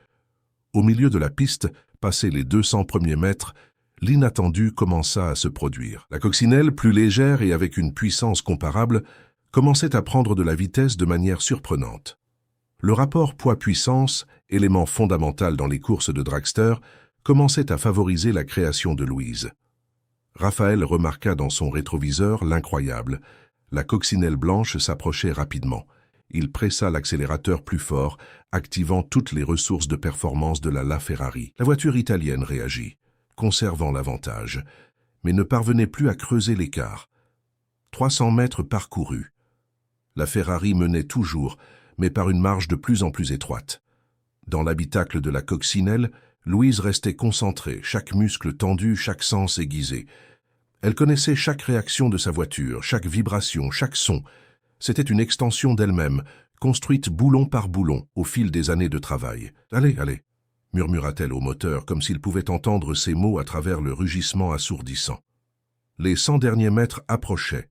A: Au milieu de la piste, passés les 200 premiers mètres, l'inattendu commença à se produire. La coccinelle, plus légère et avec une puissance comparable, commençait à prendre de la vitesse de manière surprenante. Le rapport poids-puissance, élément fondamental dans les courses de dragster, commençait à favoriser la création de Louise. Raphaël remarqua dans son rétroviseur l'incroyable. La coccinelle blanche s'approchait rapidement. Il pressa l'accélérateur plus fort, activant toutes les ressources de performance de la LaFerrari. La voiture italienne réagit, conservant l'avantage, mais ne parvenait plus à creuser l'écart. 300 mètres parcourus. La Ferrari menait toujours, mais par une marge de plus en plus étroite. Dans l'habitacle de la coccinelle, Louise restait concentrée, chaque muscle tendu, chaque sens aiguisé. Elle connaissait chaque réaction de sa voiture, chaque vibration, chaque son. C'était une extension d'elle-même, construite boulon par boulon au fil des années de travail. « Allez, allez !» murmura-t-elle au moteur, comme s'il pouvait entendre ses mots à travers le rugissement assourdissant. Les 100 derniers mètres approchaient.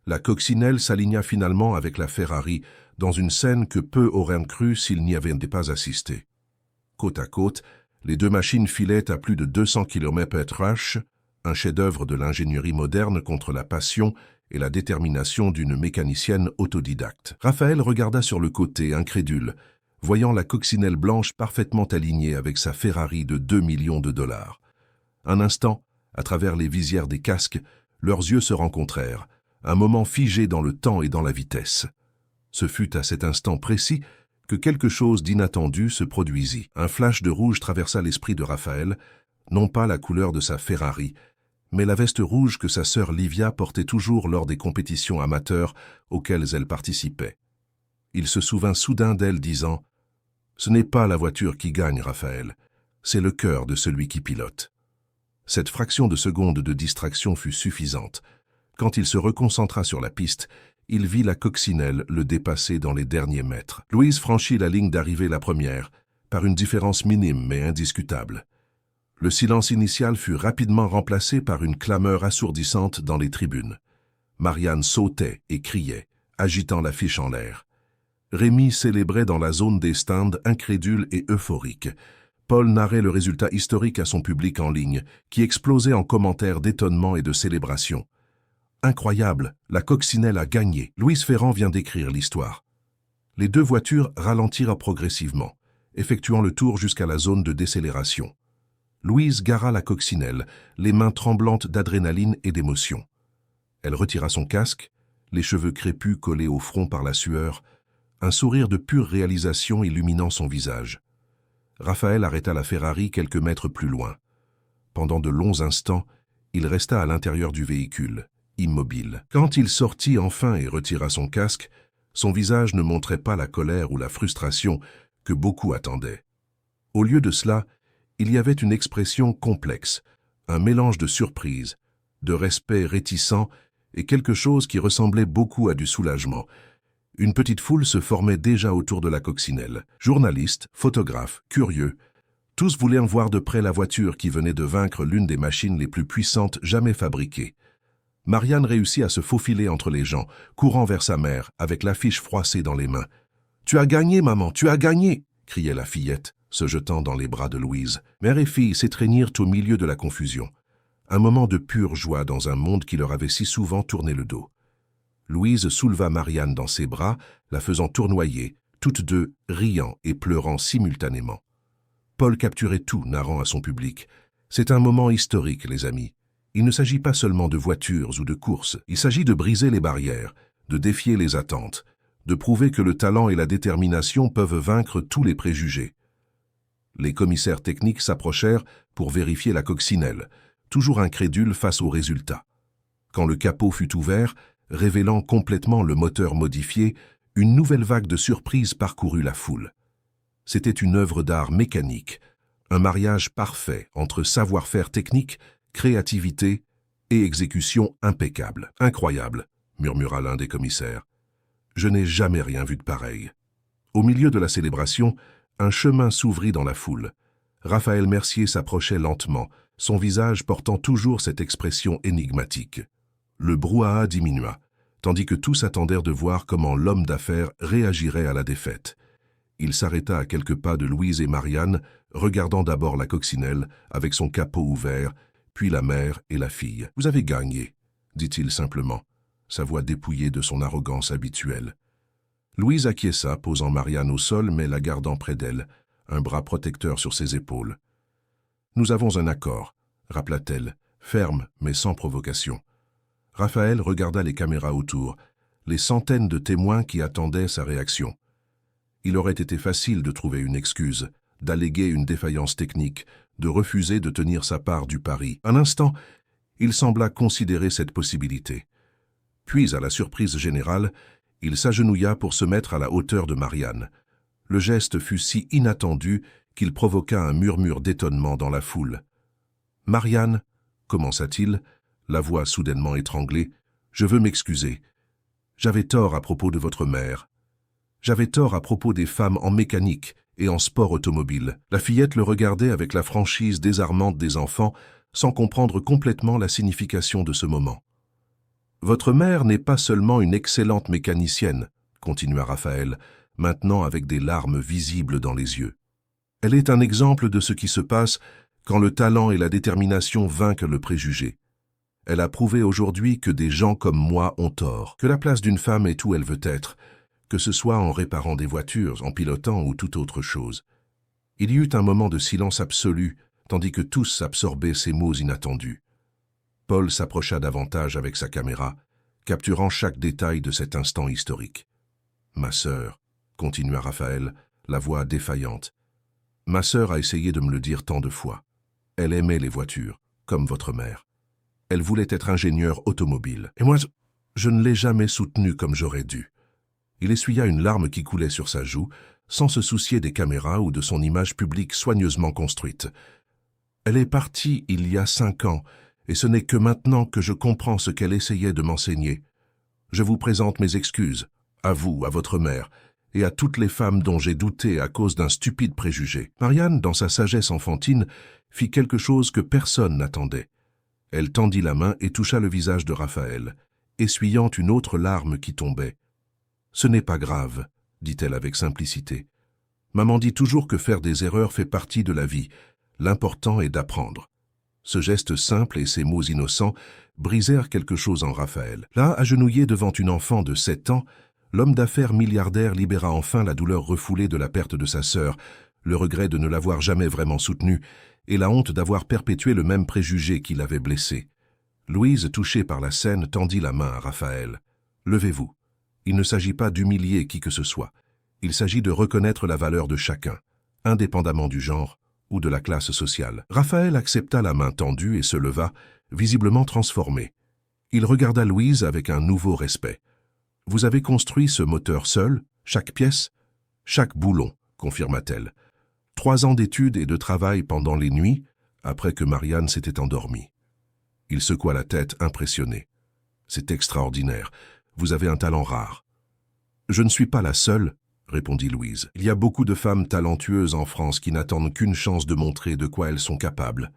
A: La coccinelle s'aligna finalement avec la Ferrari, dans une scène que peu auraient cru s'ils n'y avaient pas assisté. côte à côte, les deux machines filaient à plus de 200 km/h, un chef-d'œuvre de l'ingénierie moderne contre la passion et la détermination d'une mécanicienne autodidacte. Raphaël regarda sur le côté, incrédule, voyant la coccinelle blanche parfaitement alignée avec sa Ferrari de 2 millions de dollars. Un instant, à travers les visières des casques, leurs yeux se rencontrèrent, un moment figé dans le temps et dans la vitesse. Ce fut à cet instant précis que quelque chose d'inattendu se produisit. Un flash de rouge traversa l'esprit de Raphaël, non pas la couleur de sa Ferrari, mais la veste rouge que sa sœur Livia portait toujours lors des compétitions amateurs auxquelles elle participait. Il se souvint soudain d'elle disant « Ce n'est pas la voiture qui gagne, Raphaël, c'est le cœur de celui qui pilote. » Cette fraction de seconde de distraction fut suffisante. Quand il se reconcentra sur la piste, il vit la coccinelle le dépasser dans les derniers mètres. Louise franchit la ligne d'arrivée la première, par une différence minime mais indiscutable. Le silence initial fut rapidement remplacé par une clameur assourdissante dans les tribunes. Marianne sautait et criait, agitant l'affiche en l'air. Rémi célébrait dans la zone des stands, incrédule et euphorique. Paul narrait le résultat historique à son public en ligne, qui explosait en commentaires d'étonnement et de célébration. Incroyable, la coccinelle a gagné. Louise Ferrand vient d'écrire l'histoire. Les deux voitures ralentirent progressivement, effectuant le tour jusqu'à la zone de décélération. Louise gara la coccinelle, les mains tremblantes d'adrénaline et d'émotion. Elle retira son casque, les cheveux crépus collés au front par la sueur, un sourire de pure réalisation illuminant son visage. Raphaël arrêta la Ferrari quelques mètres plus loin. Pendant de longs instants, il resta à l'intérieur du véhicule, immobile. Quand il sortit enfin et retira son casque, son visage ne montrait pas la colère ou la frustration que beaucoup attendaient. Au lieu de cela, il y avait une expression complexe, un mélange de surprise, de respect réticent et quelque chose qui ressemblait beaucoup à du soulagement. Une petite foule se formait déjà autour de la coccinelle. Journalistes, photographes, curieux, tous voulaient en voir de près la voiture qui venait de vaincre l'une des machines les plus puissantes jamais fabriquées. Marianne réussit à se faufiler entre les gens, courant vers sa mère, avec l'affiche froissée dans les mains. « Tu as gagné, maman, tu as gagné !» criait la fillette, se jetant dans les bras de Louise. Mère et fille s'étreignirent au milieu de la confusion. Un moment de pure joie dans un monde qui leur avait si souvent tourné le dos. Louise souleva Marianne dans ses bras, la faisant tournoyer, toutes deux riant et pleurant simultanément. Paul capturait tout, narrant à son public. « C'est un moment historique, les amis. Il ne s'agit pas seulement de voitures ou de courses. Il s'agit de briser les barrières, de défier les attentes, de prouver que le talent et la détermination peuvent vaincre tous les préjugés. » Les commissaires techniques s'approchèrent pour vérifier la coccinelle, toujours incrédules face aux résultats. Quand le capot fut ouvert, révélant complètement le moteur modifié, une nouvelle vague de surprises parcourut la foule. C'était une œuvre d'art mécanique, un mariage parfait entre savoir-faire technique, créativité et exécution impeccable. « Incroyable !» murmura l'un des commissaires. « Je n'ai jamais rien vu de pareil. » Au milieu de la célébration, un chemin s'ouvrit dans la foule. Raphaël Mercier s'approchait lentement, son visage portant toujours cette expression énigmatique. Le brouhaha diminua, tandis que tous attendèrent de voir comment l'homme d'affaires réagirait à la défaite. Il s'arrêta à quelques pas de Louise et Marianne, regardant d'abord la coccinelle, avec son capot ouvert, puis la mère et la fille. « Vous avez gagné », dit-il simplement, sa voix dépouillée de son arrogance habituelle. Louise acquiesça, posant Marianne au sol, mais la gardant près d'elle, un bras protecteur sur ses épaules. « Nous avons un accord », rappela-t-elle, ferme mais sans provocation. Raphaël regarda les caméras autour, les centaines de témoins qui attendaient sa réaction. Il aurait été facile de trouver une excuse, d'alléguer une défaillance technique, de refuser de tenir sa part du pari. Un instant, il sembla considérer cette possibilité. Puis, à la surprise générale, il s'agenouilla pour se mettre à la hauteur de Marianne. Le geste fut si inattendu qu'il provoqua un murmure d'étonnement dans la foule. « Marianne, » commença-t-il, la voix soudainement étranglée, « je veux m'excuser. J'avais tort à propos de votre mère. J'avais tort à propos des femmes en mécanique et en sport automobile. » La fillette le regardait avec la franchise désarmante des enfants, sans comprendre complètement la signification de ce moment. « Votre mère n'est pas seulement une excellente mécanicienne, » continua Raphaël, maintenant avec des larmes visibles dans les yeux. Elle est un exemple de ce qui se passe quand le talent et la détermination vainquent le préjugé. Elle a prouvé aujourd'hui que des gens comme moi ont tort, que la place d'une femme est où elle veut être, que ce soit en réparant des voitures, en pilotant ou toute autre chose. Il y eut un moment de silence absolu, tandis que tous absorbaient ces mots inattendus. Paul s'approcha davantage avec sa caméra, capturant chaque détail de cet instant historique. « Ma sœur, » continua Raphaël, la voix défaillante. « Ma sœur a essayé de me le dire tant de fois. Elle aimait les voitures, comme votre mère. Elle voulait être ingénieure automobile. Et moi, je ne l'ai jamais soutenue comme j'aurais dû. » Il essuya une larme qui coulait sur sa joue, sans se soucier des caméras ou de son image publique soigneusement construite. « Elle est partie il y a 5 ans, et ce n'est que maintenant que je comprends ce qu'elle essayait de m'enseigner. Je vous présente mes excuses, à vous, à votre mère, et à toutes les femmes dont j'ai douté à cause d'un stupide préjugé. » Marianne, dans sa sagesse enfantine, fit quelque chose que personne n'attendait. Elle tendit la main et toucha le visage de Raphaël, essuyant une autre larme qui tombait. « Ce n'est pas grave, » dit-elle avec simplicité. « Maman dit toujours que faire des erreurs fait partie de la vie. L'important est d'apprendre. » Ce geste simple et ces mots innocents brisèrent quelque chose en Raphaël. Là, agenouillé devant une enfant de 7 ans, l'homme d'affaires milliardaire libéra enfin la douleur refoulée de la perte de sa sœur, le regret de ne l'avoir jamais vraiment soutenue et la honte d'avoir perpétué le même préjugé qui l'avait blessé. Louise, touchée par la scène, tendit la main à Raphaël. « Levez-vous. Il ne s'agit pas d'humilier qui que ce soit. Il s'agit de reconnaître la valeur de chacun, indépendamment du genre ou de la classe sociale. » Raphaël accepta la main tendue et se leva, visiblement transformé. Il regarda Louise avec un nouveau respect. « Vous avez construit ce moteur seul, chaque pièce ?»« Chaque boulon, » confirma-t-elle. 3 ans d'études et de travail pendant les nuits, après que Marianne s'était endormie. Il secoua la tête, impressionné. « C'est extraordinaire. Vous avez un talent rare. »« Je ne suis pas la seule, » répondit Louise. « Il y a beaucoup de femmes talentueuses en France qui n'attendent qu'une chance de montrer de quoi elles sont capables. »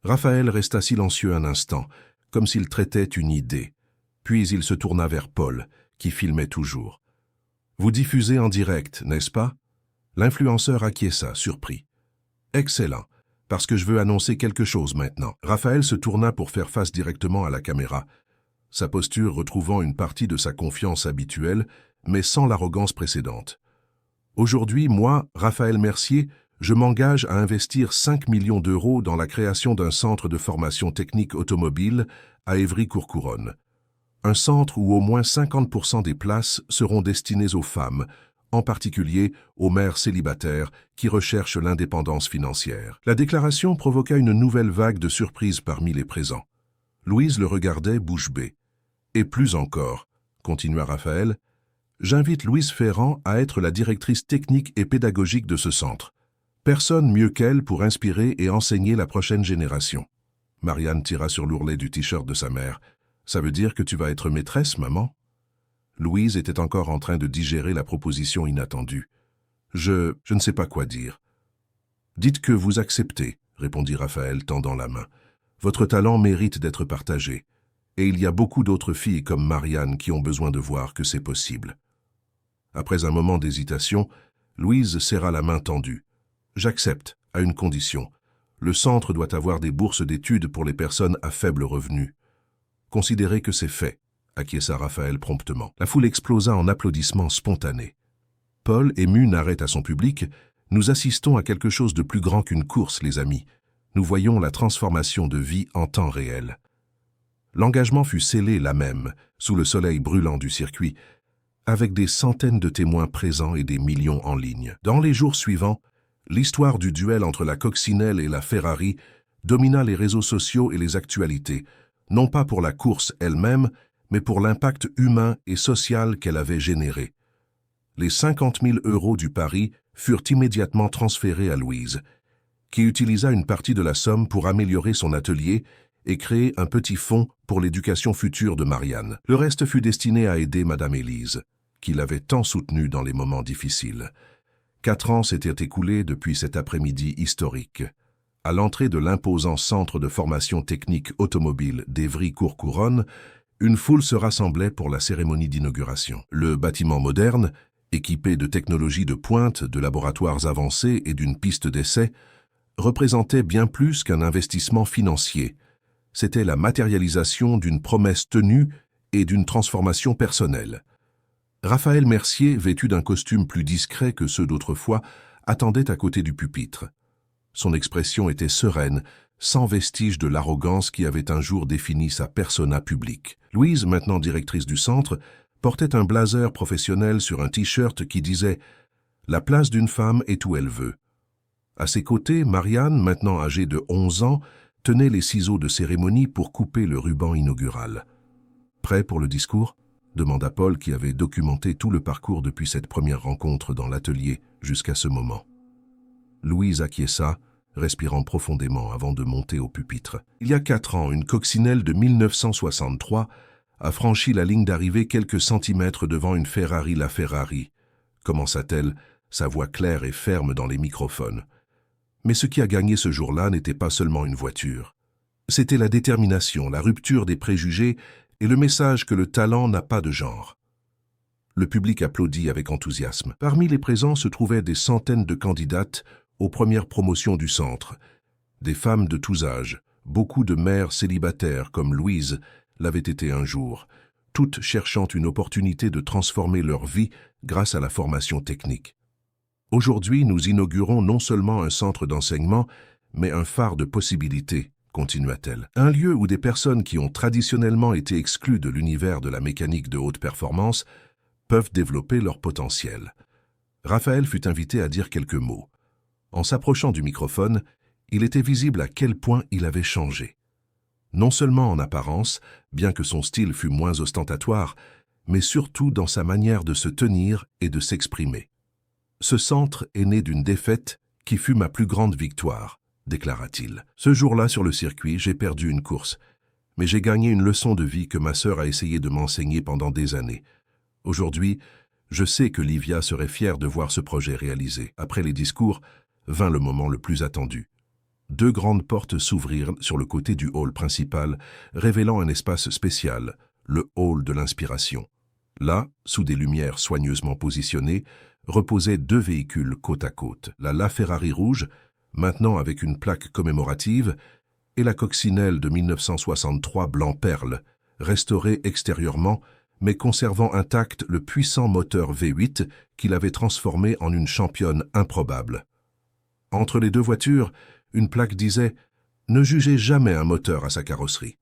A: Raphaël resta silencieux un instant, comme s'il traitait une idée. Puis il se tourna vers Paul, qui filmait toujours. « Vous diffusez en direct, n'est-ce pas ?» L'influenceur acquiesça, surpris. « Excellent, parce que je veux annoncer quelque chose maintenant. » Raphaël se tourna pour faire face directement à la caméra, sa posture retrouvant une partie de sa confiance habituelle, mais sans l'arrogance précédente. « Aujourd'hui, moi, Raphaël Mercier, je m'engage à investir 5 millions d'euros dans la création d'un centre de formation technique automobile à Évry-Courcouronnes. Un centre où au moins 50% des places seront destinées aux femmes, en particulier aux mères célibataires qui recherchent l'indépendance financière. » La déclaration provoqua une nouvelle vague de surprise parmi les présents. Louise le regardait bouche bée. « Et plus encore, » continua Raphaël, « j'invite Louise Ferrand à être la directrice technique et pédagogique de ce centre. Personne mieux qu'elle pour inspirer et enseigner la prochaine génération. » Marianne tira sur l'ourlet du t-shirt de sa mère. « Ça veut dire que tu vas être maîtresse, maman ?» Louise était encore en train de digérer la proposition inattendue. « Je ne sais pas quoi dire. »« Dites que vous acceptez, » répondit Raphaël, tendant la main. « Votre talent mérite d'être partagé. Et il y a beaucoup d'autres filles comme Marianne qui ont besoin de voir que c'est possible. » Après un moment d'hésitation, Louise serra la main tendue. « J'accepte, à une condition. Le centre doit avoir des bourses d'études pour les personnes à faible revenu. » « Considérez que c'est fait, » acquiesça Raphaël promptement. La foule explosa en applaudissements spontanés. Paul, ému, narrait à son public « Nous assistons à quelque chose de plus grand qu'une course, les amis. Nous voyons la transformation de vie en temps réel. » L'engagement fut scellé là même, sous le soleil brûlant du circuit, avec des centaines de témoins présents et des millions en ligne. Dans les jours suivants, l'histoire du duel entre la coccinelle et la Ferrari domina les réseaux sociaux et les actualités, non pas pour la course elle-même, mais pour l'impact humain et social qu'elle avait généré. Les 50 000 € du pari furent immédiatement transférés à Louise, qui utilisa une partie de la somme pour améliorer son atelier et créer un petit fonds pour l'éducation future de Marianne. Le reste fut destiné à aider Madame Élise, qui l'avait tant soutenue dans les moments difficiles. 4 ans s'étaient écoulés depuis cet après-midi historique. À l'entrée de l'imposant centre de formation technique automobile d'Évry-Courcouronnes, une foule se rassemblait pour la cérémonie d'inauguration. Le bâtiment moderne, équipée de technologies de pointe, de laboratoires avancés et d'une piste d'essai, représentait bien plus qu'un investissement financier. C'était la matérialisation d'une promesse tenue et d'une transformation personnelle. Raphaël Mercier, vêtu d'un costume plus discret que ceux d'autrefois, attendait à côté du pupitre. Son expression était sereine, sans vestige de l'arrogance qui avait un jour défini sa persona publique. Louise, maintenant directrice du centre, portait un blazer professionnel sur un t-shirt qui disait « La place d'une femme est où elle veut ». À ses côtés, Marianne, maintenant âgée de 11 ans, tenait les ciseaux de cérémonie pour couper le ruban inaugural. « Prêt pour le discours ?» demanda Paul qui avait documenté tout le parcours depuis cette première rencontre dans l'atelier jusqu'à ce moment. Louise acquiesça, respirant profondément avant de monter au pupitre. Il y a 4 ans, une coccinelle de 1963 a franchi la ligne d'arrivée quelques centimètres devant une Ferrari LaFerrari, commença-t-elle, sa voix claire et ferme dans les microphones. Mais ce qui a gagné ce jour-là n'était pas seulement une voiture. C'était la détermination, la rupture des préjugés et le message que le talent n'a pas de genre. Le public applaudit avec enthousiasme. Parmi les présents se trouvaient des centaines de candidates aux premières promotions du centre. Des femmes de tous âges, beaucoup de mères célibataires comme Louise l'avaient été un jour, toutes cherchant une opportunité de transformer leur vie grâce à la formation technique. Aujourd'hui, nous inaugurons non seulement un centre d'enseignement, mais un phare de possibilités, continua-t-elle. Un lieu où des personnes qui ont traditionnellement été exclues de l'univers de la mécanique de haute performance peuvent développer leur potentiel. Raphaël fut invité à dire quelques mots. En s'approchant du microphone, il était visible à quel point il avait changé. Non seulement en apparence, bien que son style fût moins ostentatoire, mais surtout dans sa manière de se tenir et de s'exprimer. « Ce centre est né d'une défaite qui fut ma plus grande victoire », déclara-t-il. « Ce jour-là, sur le circuit, j'ai perdu une course, mais j'ai gagné une leçon de vie que ma sœur a essayé de m'enseigner pendant des années. Aujourd'hui, je sais que Livia serait fière de voir ce projet réalisé. » Après les discours, vint le moment le plus attendu. 2 grandes portes s'ouvrirent sur le côté du hall principal, révélant un espace spécial, le hall de l'inspiration. Là, sous des lumières soigneusement positionnées, reposaient 2 véhicules côte à côte, la LaFerrari rouge, maintenant avec une plaque commémorative, et la coccinelle de 1963 blanc-perle, restaurée extérieurement, mais conservant intact le puissant moteur V8 qui l'avait transformée en une championne improbable. Entre les 2 voitures, une plaque disait « Ne jugez jamais un moteur à sa carrosserie.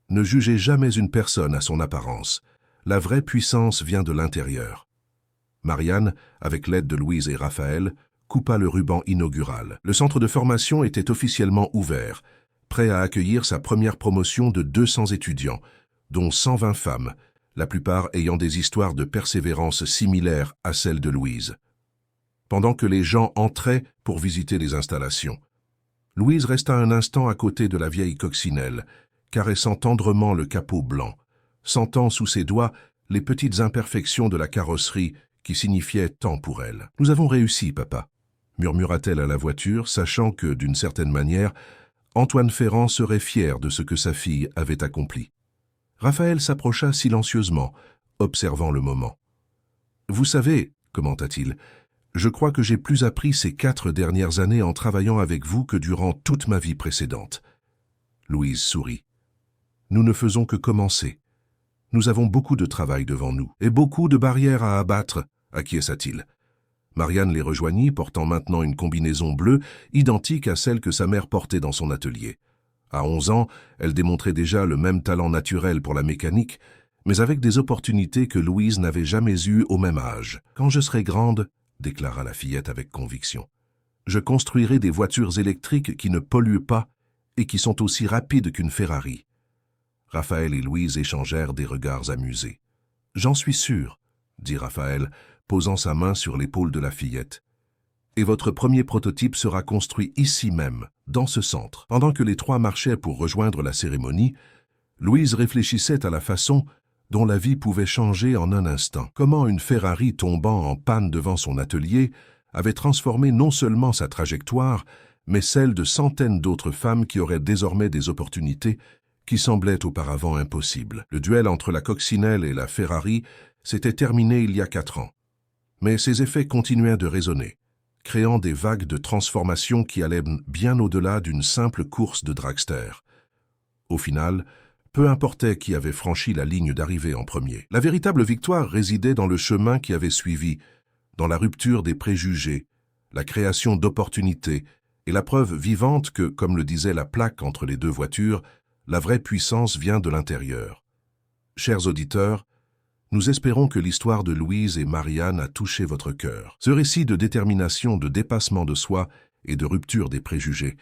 A: Ne jugez jamais une personne à son apparence. La vraie puissance vient de l'intérieur. » Marianne, avec l'aide de Louise et Raphaël, coupa le ruban inaugural. Le centre de formation était officiellement ouvert, prêt à accueillir sa première promotion de 200 étudiants, dont 120 femmes, la plupart ayant des histoires de persévérance similaires à celles de Louise. Pendant que les gens entraient pour visiter les installations, Louise resta un instant à côté de la vieille coccinelle, caressant tendrement le capot blanc, sentant sous ses doigts les petites imperfections de la carrosserie qui signifiaient tant pour elle. « Nous avons réussi, papa », murmura-t-elle à la voiture, sachant que, d'une certaine manière, Antoine Ferrand serait fier de ce que sa fille avait accompli. Raphaël s'approcha silencieusement, observant le moment. « Vous savez, commenta-t-il, je crois que j'ai plus appris ces 4 dernières années en travaillant avec vous que durant toute ma vie précédente. » Louise sourit. « Nous ne faisons que commencer. Nous avons beaucoup de travail devant nous et beaucoup de barrières à abattre, acquiesça-t-il. Marianne les rejoignit, portant maintenant une combinaison bleue, identique à celle que sa mère portait dans son atelier. À 11 ans, elle démontrait déjà le même talent naturel pour la mécanique, mais avec des opportunités que Louise n'avait jamais eues au même âge. « Quand je serai grande, » déclara la fillette avec conviction, « je construirai des voitures électriques qui ne polluent pas et qui sont aussi rapides qu'une Ferrari. » Raphaël et Louise échangèrent des regards amusés. « J'en suis sûr, » dit Raphaël, posant sa main sur l'épaule de la fillette. « Et votre premier prototype sera construit ici même, dans ce centre. » Pendant que les 3 marchaient pour rejoindre la cérémonie, Louise réfléchissait à la façon dont la vie pouvait changer en un instant. Comment une Ferrari tombant en panne devant son atelier avait transformé non seulement sa trajectoire, mais celle de centaines d'autres femmes qui auraient désormais des opportunités qui semblaient auparavant impossibles. Le duel entre la coccinelle et la Ferrari s'était terminé il y a 4 ans. Mais ces effets continuaient de résonner, créant des vagues de transformation qui allaient bien au-delà d'une simple course de dragster. Au final, peu importait qui avait franchi la ligne d'arrivée en premier. La véritable victoire résidait dans le chemin qui avait suivi, dans la rupture des préjugés, la création d'opportunités et la preuve vivante que, comme le disait la plaque entre les deux voitures, la vraie puissance vient de l'intérieur. Chers auditeurs, nous espérons que l'histoire de Louise et Marianne a touché votre cœur. Ce récit de détermination, de dépassement de soi et de rupture des préjugés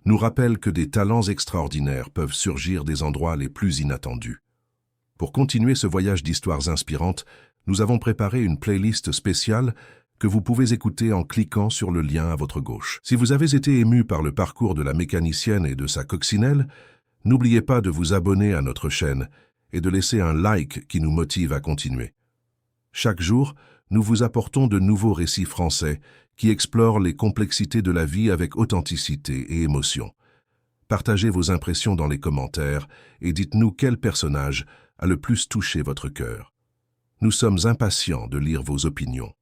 A: nous rappelle que des talents extraordinaires peuvent surgir des endroits les plus inattendus. Pour continuer ce voyage d'histoires inspirantes, nous avons préparé une playlist spéciale que vous pouvez écouter en cliquant sur le lien à votre gauche. Si vous avez été ému par le parcours de la mécanicienne et de sa coccinelle, n'oubliez pas de vous abonner à notre chaîne et de laisser un like qui nous motive à continuer. Chaque jour, nous vous apportons de nouveaux récits français qui explorent les complexités de la vie avec authenticité et émotion. Partagez vos impressions dans les commentaires et dites-nous quel personnage a le plus touché votre cœur. Nous sommes impatients de lire vos opinions.